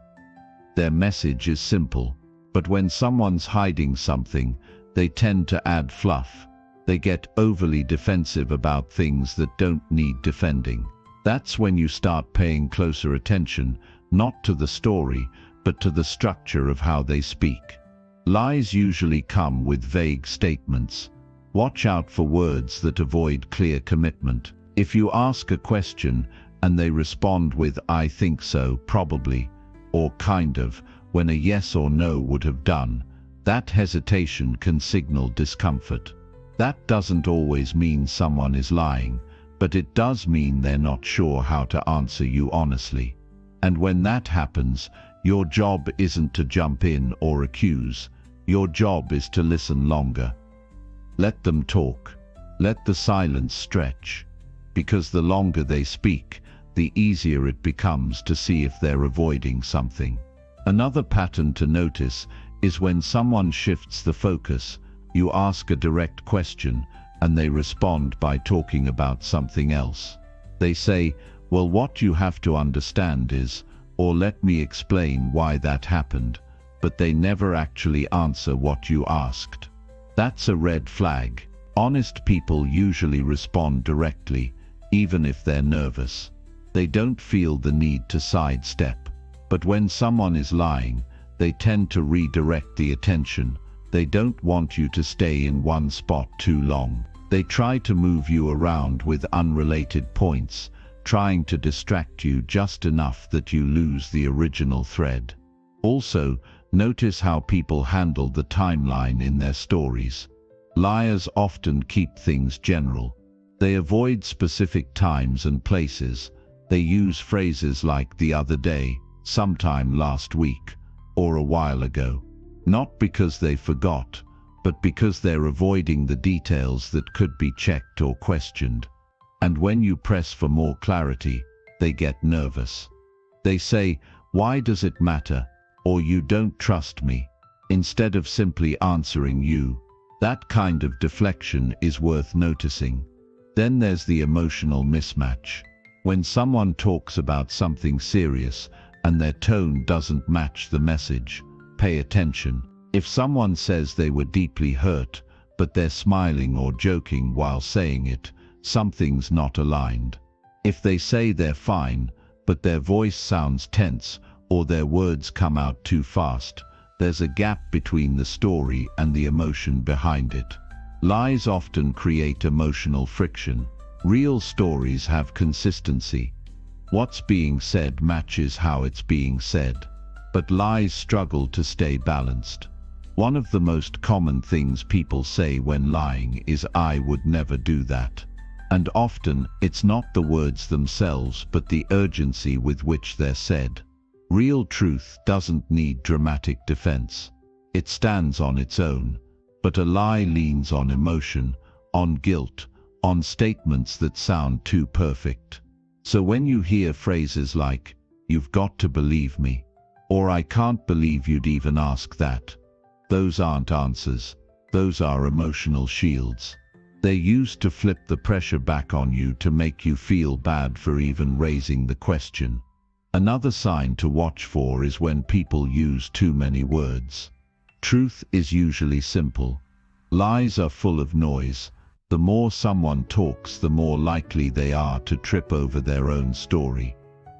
Their message is simple. But when someone's hiding something, they tend to add fluff. They get overly defensive about things that don't need defending. That's when you start paying closer attention, not to the story, but to the structure of how they speak. Lies usually come with vague statements. Watch out for words that avoid clear commitment. If you ask a question and they respond with "I think so, probably," or "kind of," when a yes or no would have done, that hesitation can signal discomfort. That doesn't always mean someone is lying, but it does mean they're not sure how to answer you honestly. And when that happens, your job isn't to jump in or accuse. Your job is to listen longer. Let them talk. Let the silence stretch. Because the longer they speak, the easier it becomes to see if they're avoiding something. Another pattern to notice is when someone shifts the focus. You ask a direct question, and they respond by talking about something else. They say, "Well, what you have to understand is," or "let me explain why that happened," but they never actually answer what you asked. That's a red flag. Honest people usually respond directly, even if they're nervous. They don't feel the need to sidestep. But when someone is lying, they tend to redirect the attention. They don't want you to stay in one spot too long. They try to move you around with unrelated points, trying to distract you just enough that you lose the original thread. Also, notice how people handle the timeline in their stories. Liars often keep things general. They avoid specific times and places. They use phrases like the other day, sometime last week, or a while ago. Not because they forgot, but because they're avoiding the details that could be checked or questioned. And when you press for more clarity, they get nervous. They say, "Why does it matter?" or "You don't trust me," instead of simply answering you. That kind of deflection is worth noticing. Then there's the emotional mismatch. When someone talks about something serious and their tone doesn't match the message, pay attention. If someone says they were deeply hurt, but they're smiling or joking while saying it, something's not aligned. If they say they're fine, but their voice sounds tense, or their words come out too fast, there's a gap between the story and the emotion behind it. Lies often create emotional friction. Real stories have consistency. What's being said matches how it's being said. But lies struggle to stay balanced. One of the most common things people say when lying is, "I would never do that." And often, it's not the words themselves but the urgency with which they're said. Real truth doesn't need dramatic defense. It stands on its own. But a lie leans on emotion, on guilt, on statements that sound too perfect. So when you hear phrases like, "You've got to believe me," or "I can't believe you'd even ask that," those aren't answers. Those are emotional shields. They're used to flip the pressure back on you to make you feel bad for even raising the question. Another sign to watch for is when people use too many words. Truth is usually simple. Lies are full of noise. The more someone talks, the more likely they are to trip over their own story.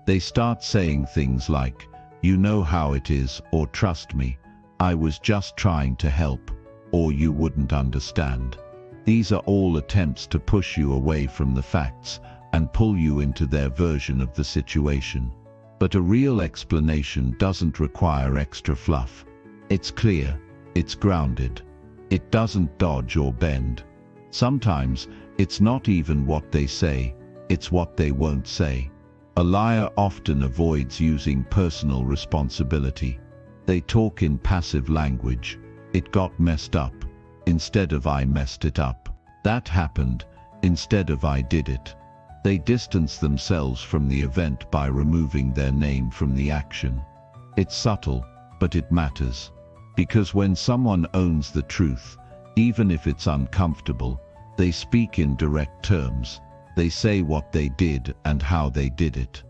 They start saying things like, "You know how it is," or "Trust me, I was just trying to help," or "You wouldn't understand." These are all attempts to push you away from the facts and pull you into their version of the situation. But a real explanation doesn't require extra fluff. It's clear, it's grounded. It doesn't dodge or bend. Sometimes, it's not even what they say, it's what they won't say. A liar often avoids using personal responsibility. They talk in passive language. "It got messed up," instead of "I messed it up." "That happened," instead of "I did it." They distance themselves from the event by removing their name from the action. It's subtle, but it matters. Because when someone owns the truth, even if it's uncomfortable, they speak in direct terms. They say what they did and how they did it.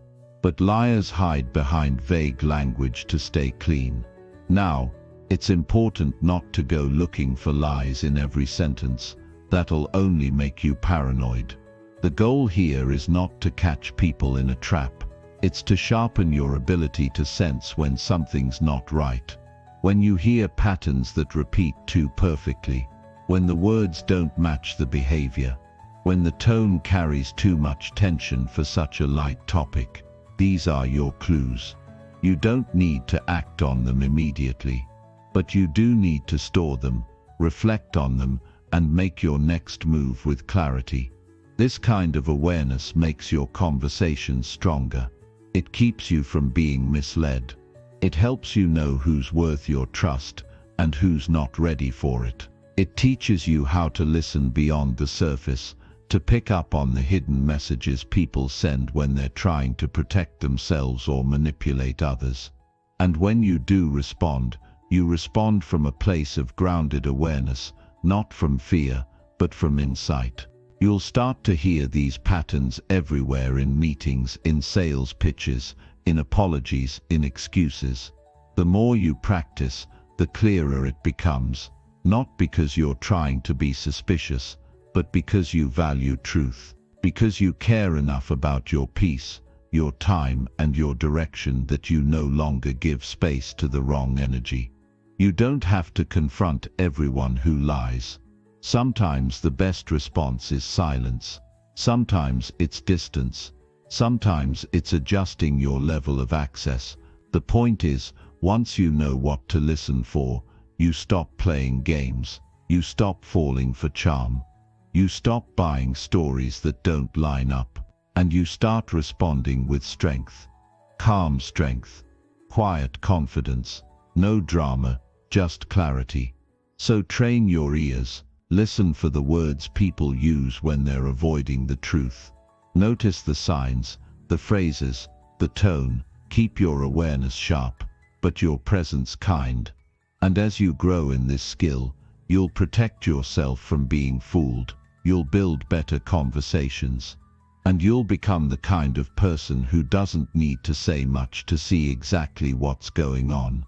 But liars hide behind vague language to stay clean. Now, it's important not to go looking for lies in every sentence. That'll only make you paranoid. The goal here is not to catch people in a trap. It's to sharpen your ability to sense when something's not right. When you hear patterns that repeat too perfectly, when the words don't match the behavior, when the tone carries too much tension for such a light topic, these are your clues. You don't need to act on them immediately, but you do need to store them, reflect on them, and make your next move with clarity. This kind of awareness makes your conversations stronger. It keeps you from being misled. It helps you know who's worth your trust and who's not ready for it. It teaches you how to listen beyond the surface, to pick up on the hidden messages people send when they're trying to protect themselves or manipulate others. And when you do respond, you respond from a place of grounded awareness, not from fear, but from insight. You'll start to hear these patterns everywhere, in meetings, in sales pitches, in apologies, in excuses. The more you practice, the clearer it becomes, not because you're trying to be suspicious, but because you value truth, because you care enough about your peace, your time, and your direction that you no longer give space to the wrong energy. You don't have to confront everyone who lies. Sometimes the best response is silence. Sometimes it's distance. Sometimes it's adjusting your level of access. The point is, once you know what to listen for, you stop playing games. You stop falling for charm. You stop buying stories that don't line up. And you start responding with strength. Calm strength. Quiet confidence. No drama, just clarity. So train your ears. Listen for the words people use when they're avoiding the truth. Notice the signs, the phrases, the tone. Keep your awareness sharp, but your presence kind. And as you grow in this skill, you'll protect yourself from being fooled. You'll build better conversations. And you'll become the kind of person who doesn't need to say much to see exactly what's going on.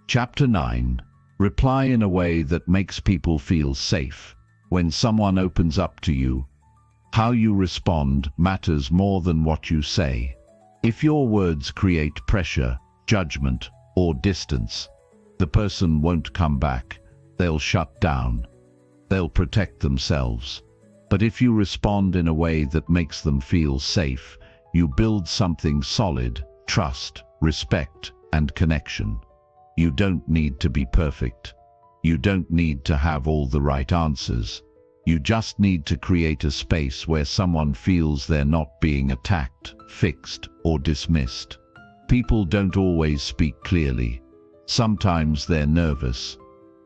Chapter 9. Reply in a way that makes people feel safe. When someone opens up to you, how you respond matters more than what you say. If your words create pressure, judgment, or distance, the person won't come back. They'll shut down. They'll protect themselves. But if you respond in a way that makes them feel safe, you build something solid: trust, respect, and connection. You don't need to be perfect. You don't need to have all the right answers. You just need to create a space where someone feels they're not being attacked, fixed, or dismissed. People don't always speak clearly. Sometimes they're nervous.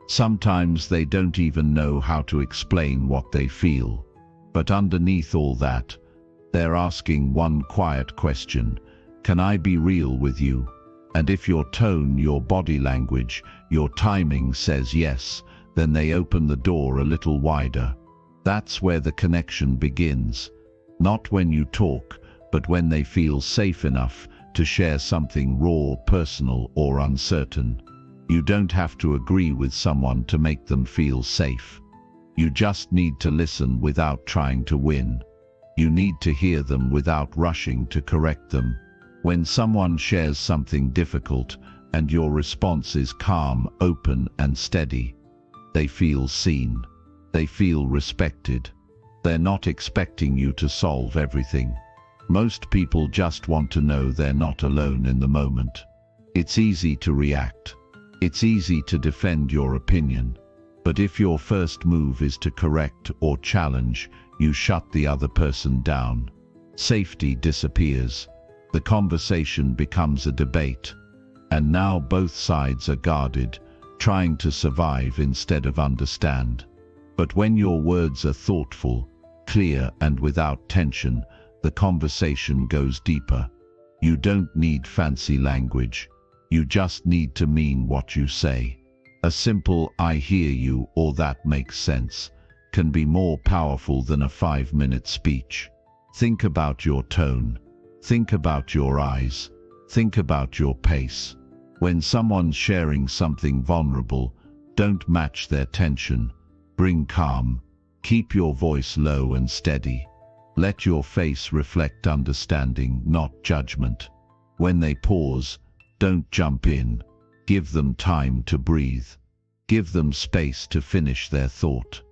Sometimes they don't even know how to explain what they feel. But underneath all that, they're asking one quiet question: can I be real with you? And if your tone, your body language, your timing says yes, then they open the door a little wider. That's where the connection begins. Not when you talk, but when they feel safe enough to share something raw, personal, or uncertain. You don't have to agree with someone to make them feel safe. You just need to listen without trying to win. You need to hear them without rushing to correct them. When someone shares something difficult and your response is calm, open, and steady, they feel seen. They feel respected. They're not expecting you to solve everything. Most people just want to know they're not alone in the moment. It's easy to react. It's easy to defend your opinion. But if your first move is to correct or challenge, you shut the other person down. Safety disappears. The conversation becomes a debate. And now both sides are guarded, trying to survive instead of understand. But when your words are thoughtful, clear, and without tension, the conversation goes deeper. You don't need fancy language. You just need to mean what you say. A simple "I hear you" or "that makes sense" can be more powerful than a 5-minute speech. Think about your tone. Think about your eyes. Think about your pace. When someone's sharing something vulnerable, don't match their tension. Bring calm. Keep your voice low and steady. Let your face reflect understanding, not judgment. When they pause, don't jump in. Give them time to breathe. Give them space to finish their thought.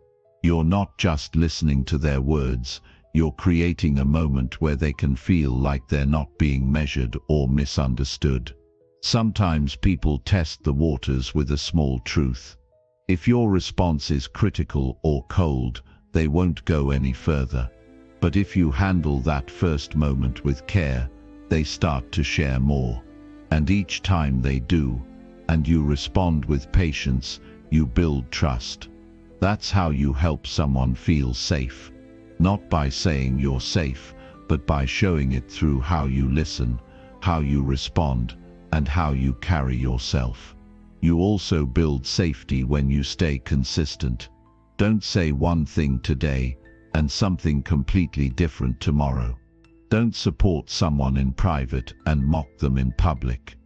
You're not just listening to their words, you're creating a moment where they can feel like they're not being measured or misunderstood. Sometimes people test the waters with a small truth. If your response is critical or cold, they won't go any further. But if you handle that first moment with care, they start to share more. And each time they do, and you respond with patience, you build trust. That's how you help someone feel safe. Not by saying you're safe, but by showing it through how you listen, how you respond, and how you carry yourself. You also build safety when you stay consistent. Don't say one thing today and something completely different tomorrow. Don't support someone in private and mock them in public.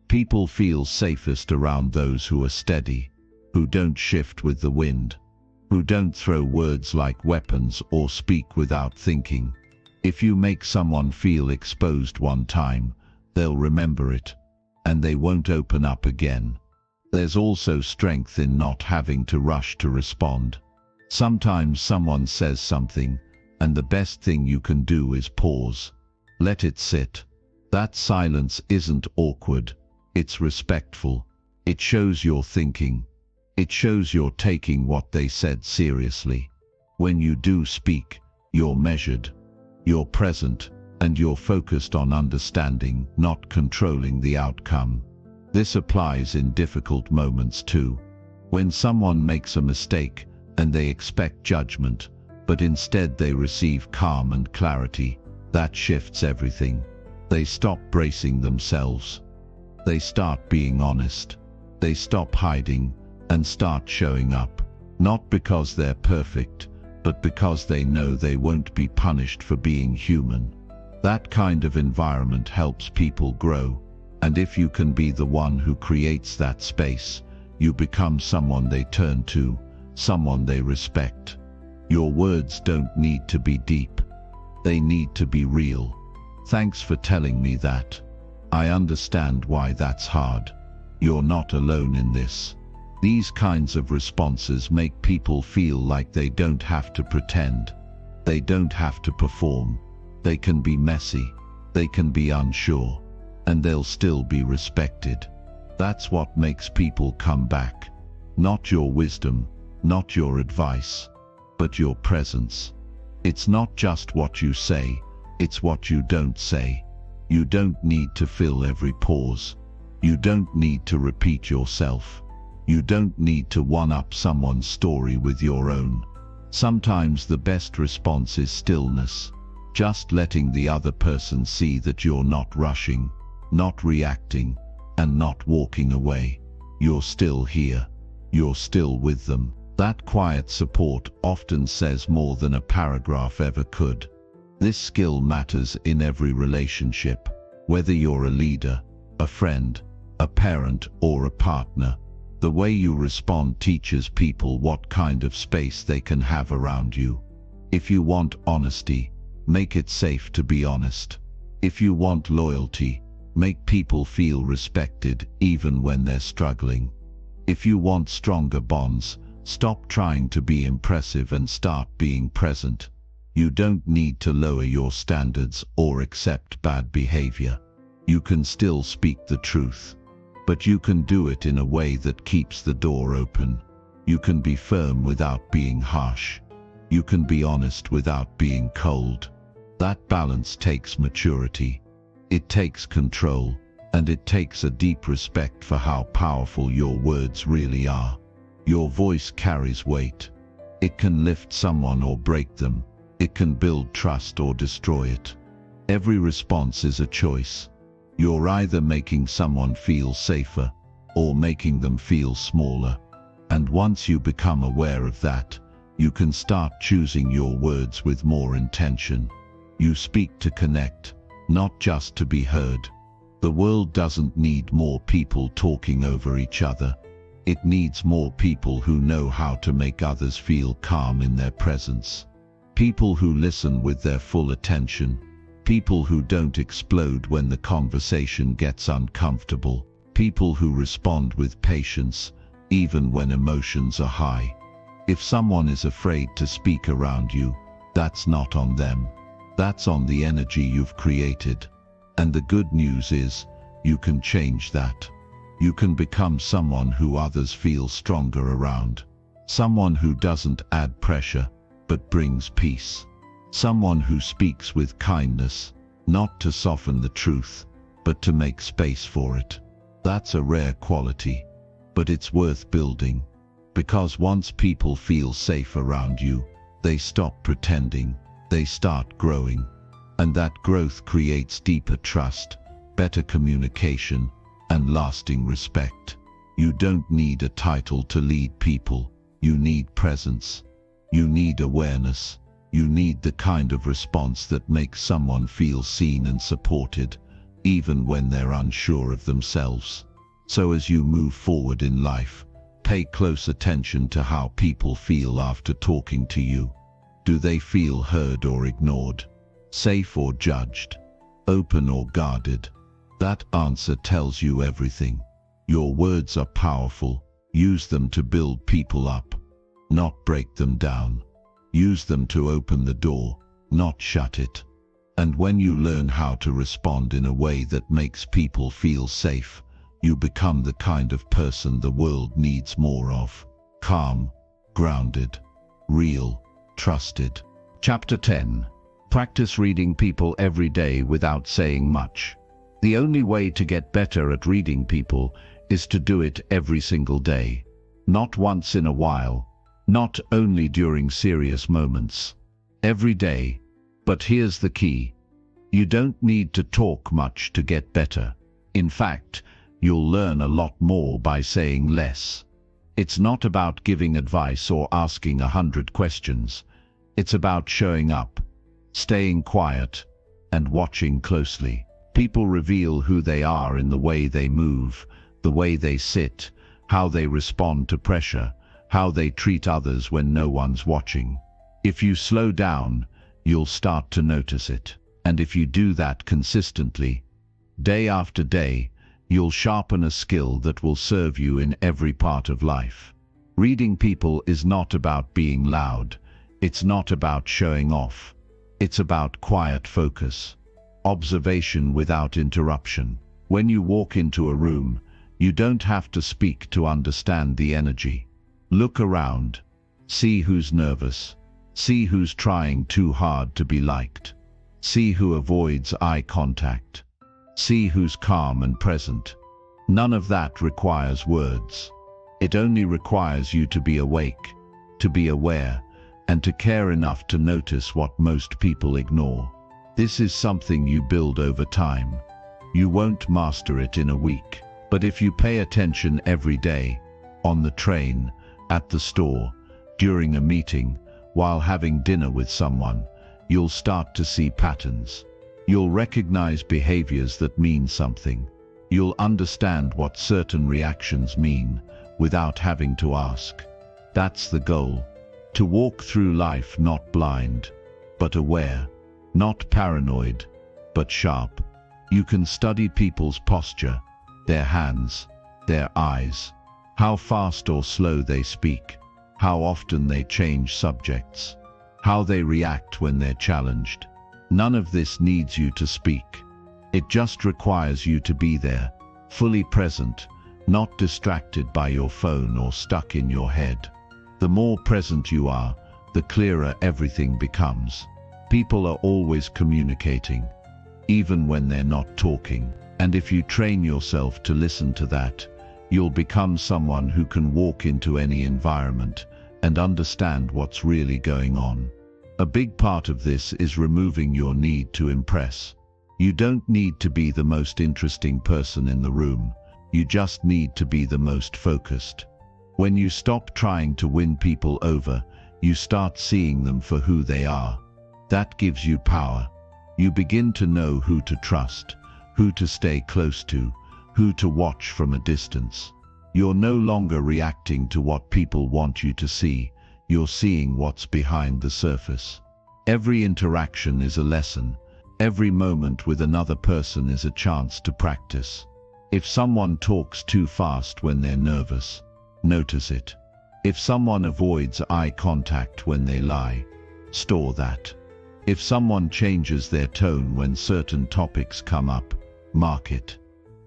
People feel safest around those who are steady, who don't shift with the wind, who don't throw words like weapons or speak without thinking. If you make someone feel exposed one time, they'll remember it, and they won't open up again. There's also strength in not having to rush to respond. Sometimes someone says something, and the best thing you can do is pause. Let it sit. That silence isn't awkward. It's respectful. It shows you're thinking. It shows you're taking what they said seriously. When you do speak, you're measured. You're present, and you're focused on understanding, not controlling the outcome. This applies in difficult moments too. When someone makes a mistake, and they expect judgment, but instead they receive calm and clarity, that shifts everything. They stop bracing themselves. They start being honest. They stop hiding and start showing up, not because they're perfect, but because they know they won't be punished for being human. That kind of environment helps people grow, and if you can be the one who creates that space, you become someone they turn to, someone they respect. Your words don't need to be deep. They need to be real. Thanks for telling me that. I understand why that's hard. You're not alone in this. These kinds of responses make people feel like they don't have to pretend. They don't have to perform. They can be messy. They can be unsure. And they'll still be respected. That's what makes people come back. Not your wisdom, not your advice, but your presence. It's not just what you say, it's what you don't say. You don't need to fill every pause. You don't need to repeat yourself. You don't need to one-up someone's story with your own. Sometimes the best response is stillness. Just letting the other person see that you're not rushing, not reacting, and not walking away. You're still here. You're still with them. That quiet support often says more than a paragraph ever could. This skill matters in every relationship, whether you're a leader, a friend, a parent, or a partner. The way you respond teaches people what kind of space they can have around you. If you want honesty, make it safe to be honest. If you want loyalty, make people feel respected even when they're struggling. If you want stronger bonds, stop trying to be impressive and start being present. You don't need to lower your standards or accept bad behavior. You can still speak the truth, but you can do it in a way that keeps the door open. You can be firm without being harsh. You can be honest without being cold. That balance takes maturity. It takes control, and it takes a deep respect for how powerful your words really are. Your voice carries weight. It can lift someone or break them. It can build trust or destroy it. Every response is a choice. You're either making someone feel safer or making them feel smaller. And once you become aware of that, you can start choosing your words with more intention. You speak to connect, not just to be heard. The world doesn't need more people talking over each other. It needs more people who know how to make others feel calm in their presence. People who listen with their full attention. People who don't explode when the conversation gets uncomfortable. People who respond with patience, even when emotions are high. If someone is afraid to speak around you, that's not on them. That's on the energy you've created. And the good news is, you can change that. You can become someone who others feel stronger around. Someone who doesn't add pressure, but brings peace. Someone who speaks with kindness, not to soften the truth, but to make space for it. That's a rare quality, but it's worth building. Because once people feel safe around you, they stop pretending, they start growing. And that growth creates deeper trust, better communication, and lasting respect. You don't need a title to lead people. You need presence. You need awareness. You need the kind of response that makes someone feel seen and supported, even when they're unsure of themselves. So as you move forward in life, pay close attention to how people feel after talking to you. Do they feel heard or ignored? Safe or judged? Open or guarded? That answer tells you everything. Your words are powerful. Use them to build people up, not break them down. Use them to open the door, not shut it. And when you learn how to respond in a way that makes people feel safe, you become the kind of person the world needs more of. Calm, grounded, real, trusted. Chapter 10. Practice reading people every day without saying much. The only way to get better at reading people is to do it every single day. Not once in a while, not only during serious moments. Every day. But here's the key. You don't need to talk much to get better. In fact, you'll learn a lot more by saying less. It's not about giving advice or asking 100 questions. It's about showing up, staying quiet, and watching closely. People reveal who they are in the way they move, the way they sit, how they respond to pressure, how they treat others when no one's watching. If you slow down, you'll start to notice it. And if you do that consistently, day after day, you'll sharpen a skill that will serve you in every part of life. Reading people is not about being loud. It's not about showing off. It's about quiet focus. Observation without interruption. When you walk into a room, you don't have to speak to understand the energy. Look around. See who's nervous. See who's trying too hard to be liked. See who avoids eye contact. See who's calm and present. None of that requires words. It only requires you to be awake, to be aware, and to care enough to notice what most people ignore. This is something you build over time. You won't master it in a week. But if you pay attention every day, on the train, at the store, during a meeting, while having dinner with someone, you'll start to see patterns. You'll recognize behaviors that mean something. You'll understand what certain reactions mean without having to ask. That's the goal. To walk through life not blind, but aware. Not paranoid, but sharp. You can study people's posture, their hands, their eyes, how fast or slow they speak, how often they change subjects, how they react when they're challenged. None of this needs you to speak. It just requires you to be there, fully present, not distracted by your phone or stuck in your head. The more present you are, the clearer everything becomes. People are always communicating, even when they're not talking. And if you train yourself to listen to that, you'll become someone who can walk into any environment and understand what's really going on. A big part of this is removing your need to impress. You don't need to be the most interesting person in the room. You just need to be the most focused. When you stop trying to win people over, you start seeing them for who they are. That gives you power. You begin to know who to trust, who to stay close to, who to watch from a distance. You're no longer reacting to what people want you to see. You're seeing what's behind the surface. Every interaction is a lesson. Every moment with another person is a chance to practice. If someone talks too fast when they're nervous, notice it. If someone avoids eye contact when they lie, store that. If someone changes their tone when certain topics come up, mark it.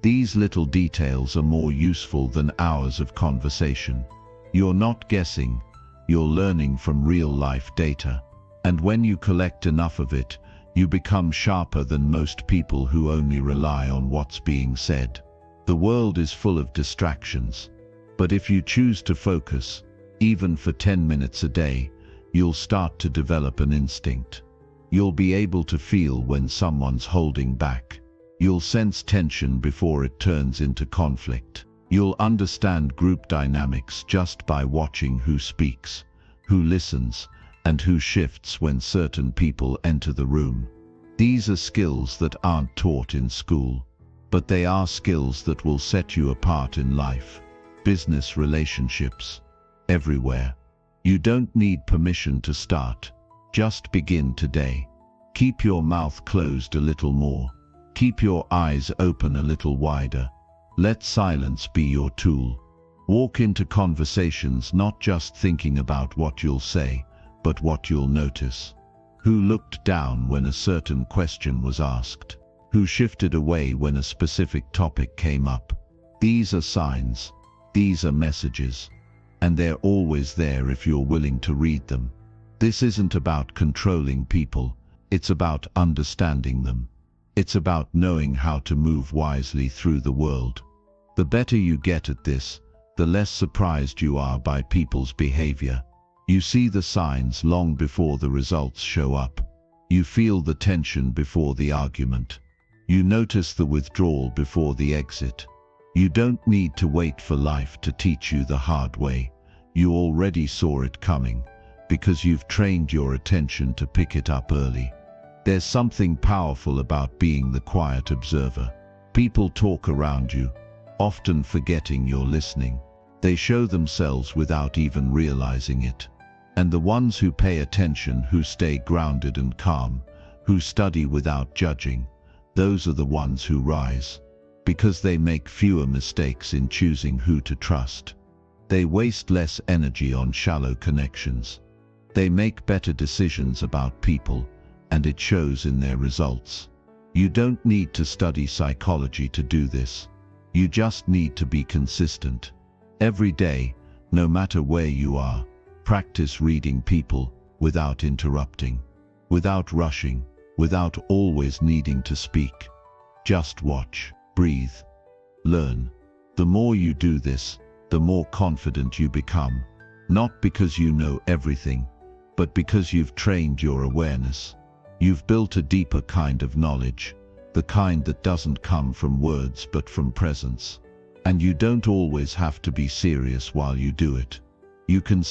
These little details are more useful than hours of conversation. You're not guessing, you're learning from real-life data. And when you collect enough of it, you become sharper than most people who only rely on what's being said. The world is full of distractions. But if you choose to focus, even for 10 minutes a day, you'll start to develop an instinct. You'll be able to feel when someone's holding back. You'll sense tension before it turns into conflict. You'll understand group dynamics just by watching who speaks, who listens, and who shifts when certain people enter the room. These are skills that aren't taught in school, but they are skills that will set you apart in life, business, relationships, everywhere. You don't need permission to start. Just begin today. Keep your mouth closed a little more. Keep your eyes open a little wider. Let silence be your tool. Walk into conversations not just thinking about what you'll say, but what you'll notice. Who looked down when a certain question was asked? Who shifted away when a specific topic came up? These are signs. These are messages. And they're always there if you're willing to read them. This isn't about controlling people. It's about understanding them. It's about knowing how to move wisely through the world. The better you get at this, the less surprised you are by people's behavior. You see the signs long before the results show up. You feel the tension before the argument. You notice the withdrawal before the exit. You don't need to wait for life to teach you the hard way. You already saw it coming, because you've trained your attention to pick it up early. There's something powerful about being the quiet observer. People talk around you, often forgetting you're listening. They show themselves without even realizing it. And the ones who pay attention, who stay grounded and calm, who study without judging, those are the ones who rise, because they make fewer mistakes in choosing who to trust. They waste less energy on shallow connections. They make better decisions about people, and it shows in their results. You don't need to study psychology to do this. You just need to be consistent. Every day, no matter where you are, practice reading people without interrupting, without rushing, without always needing to speak. Just watch, breathe, learn. The more you do this, the more confident you become, not because you know everything, but because you've trained your awareness. You've built a deeper kind of knowledge, the kind that doesn't come from words but from presence. And you don't always have to be serious while you do it. You can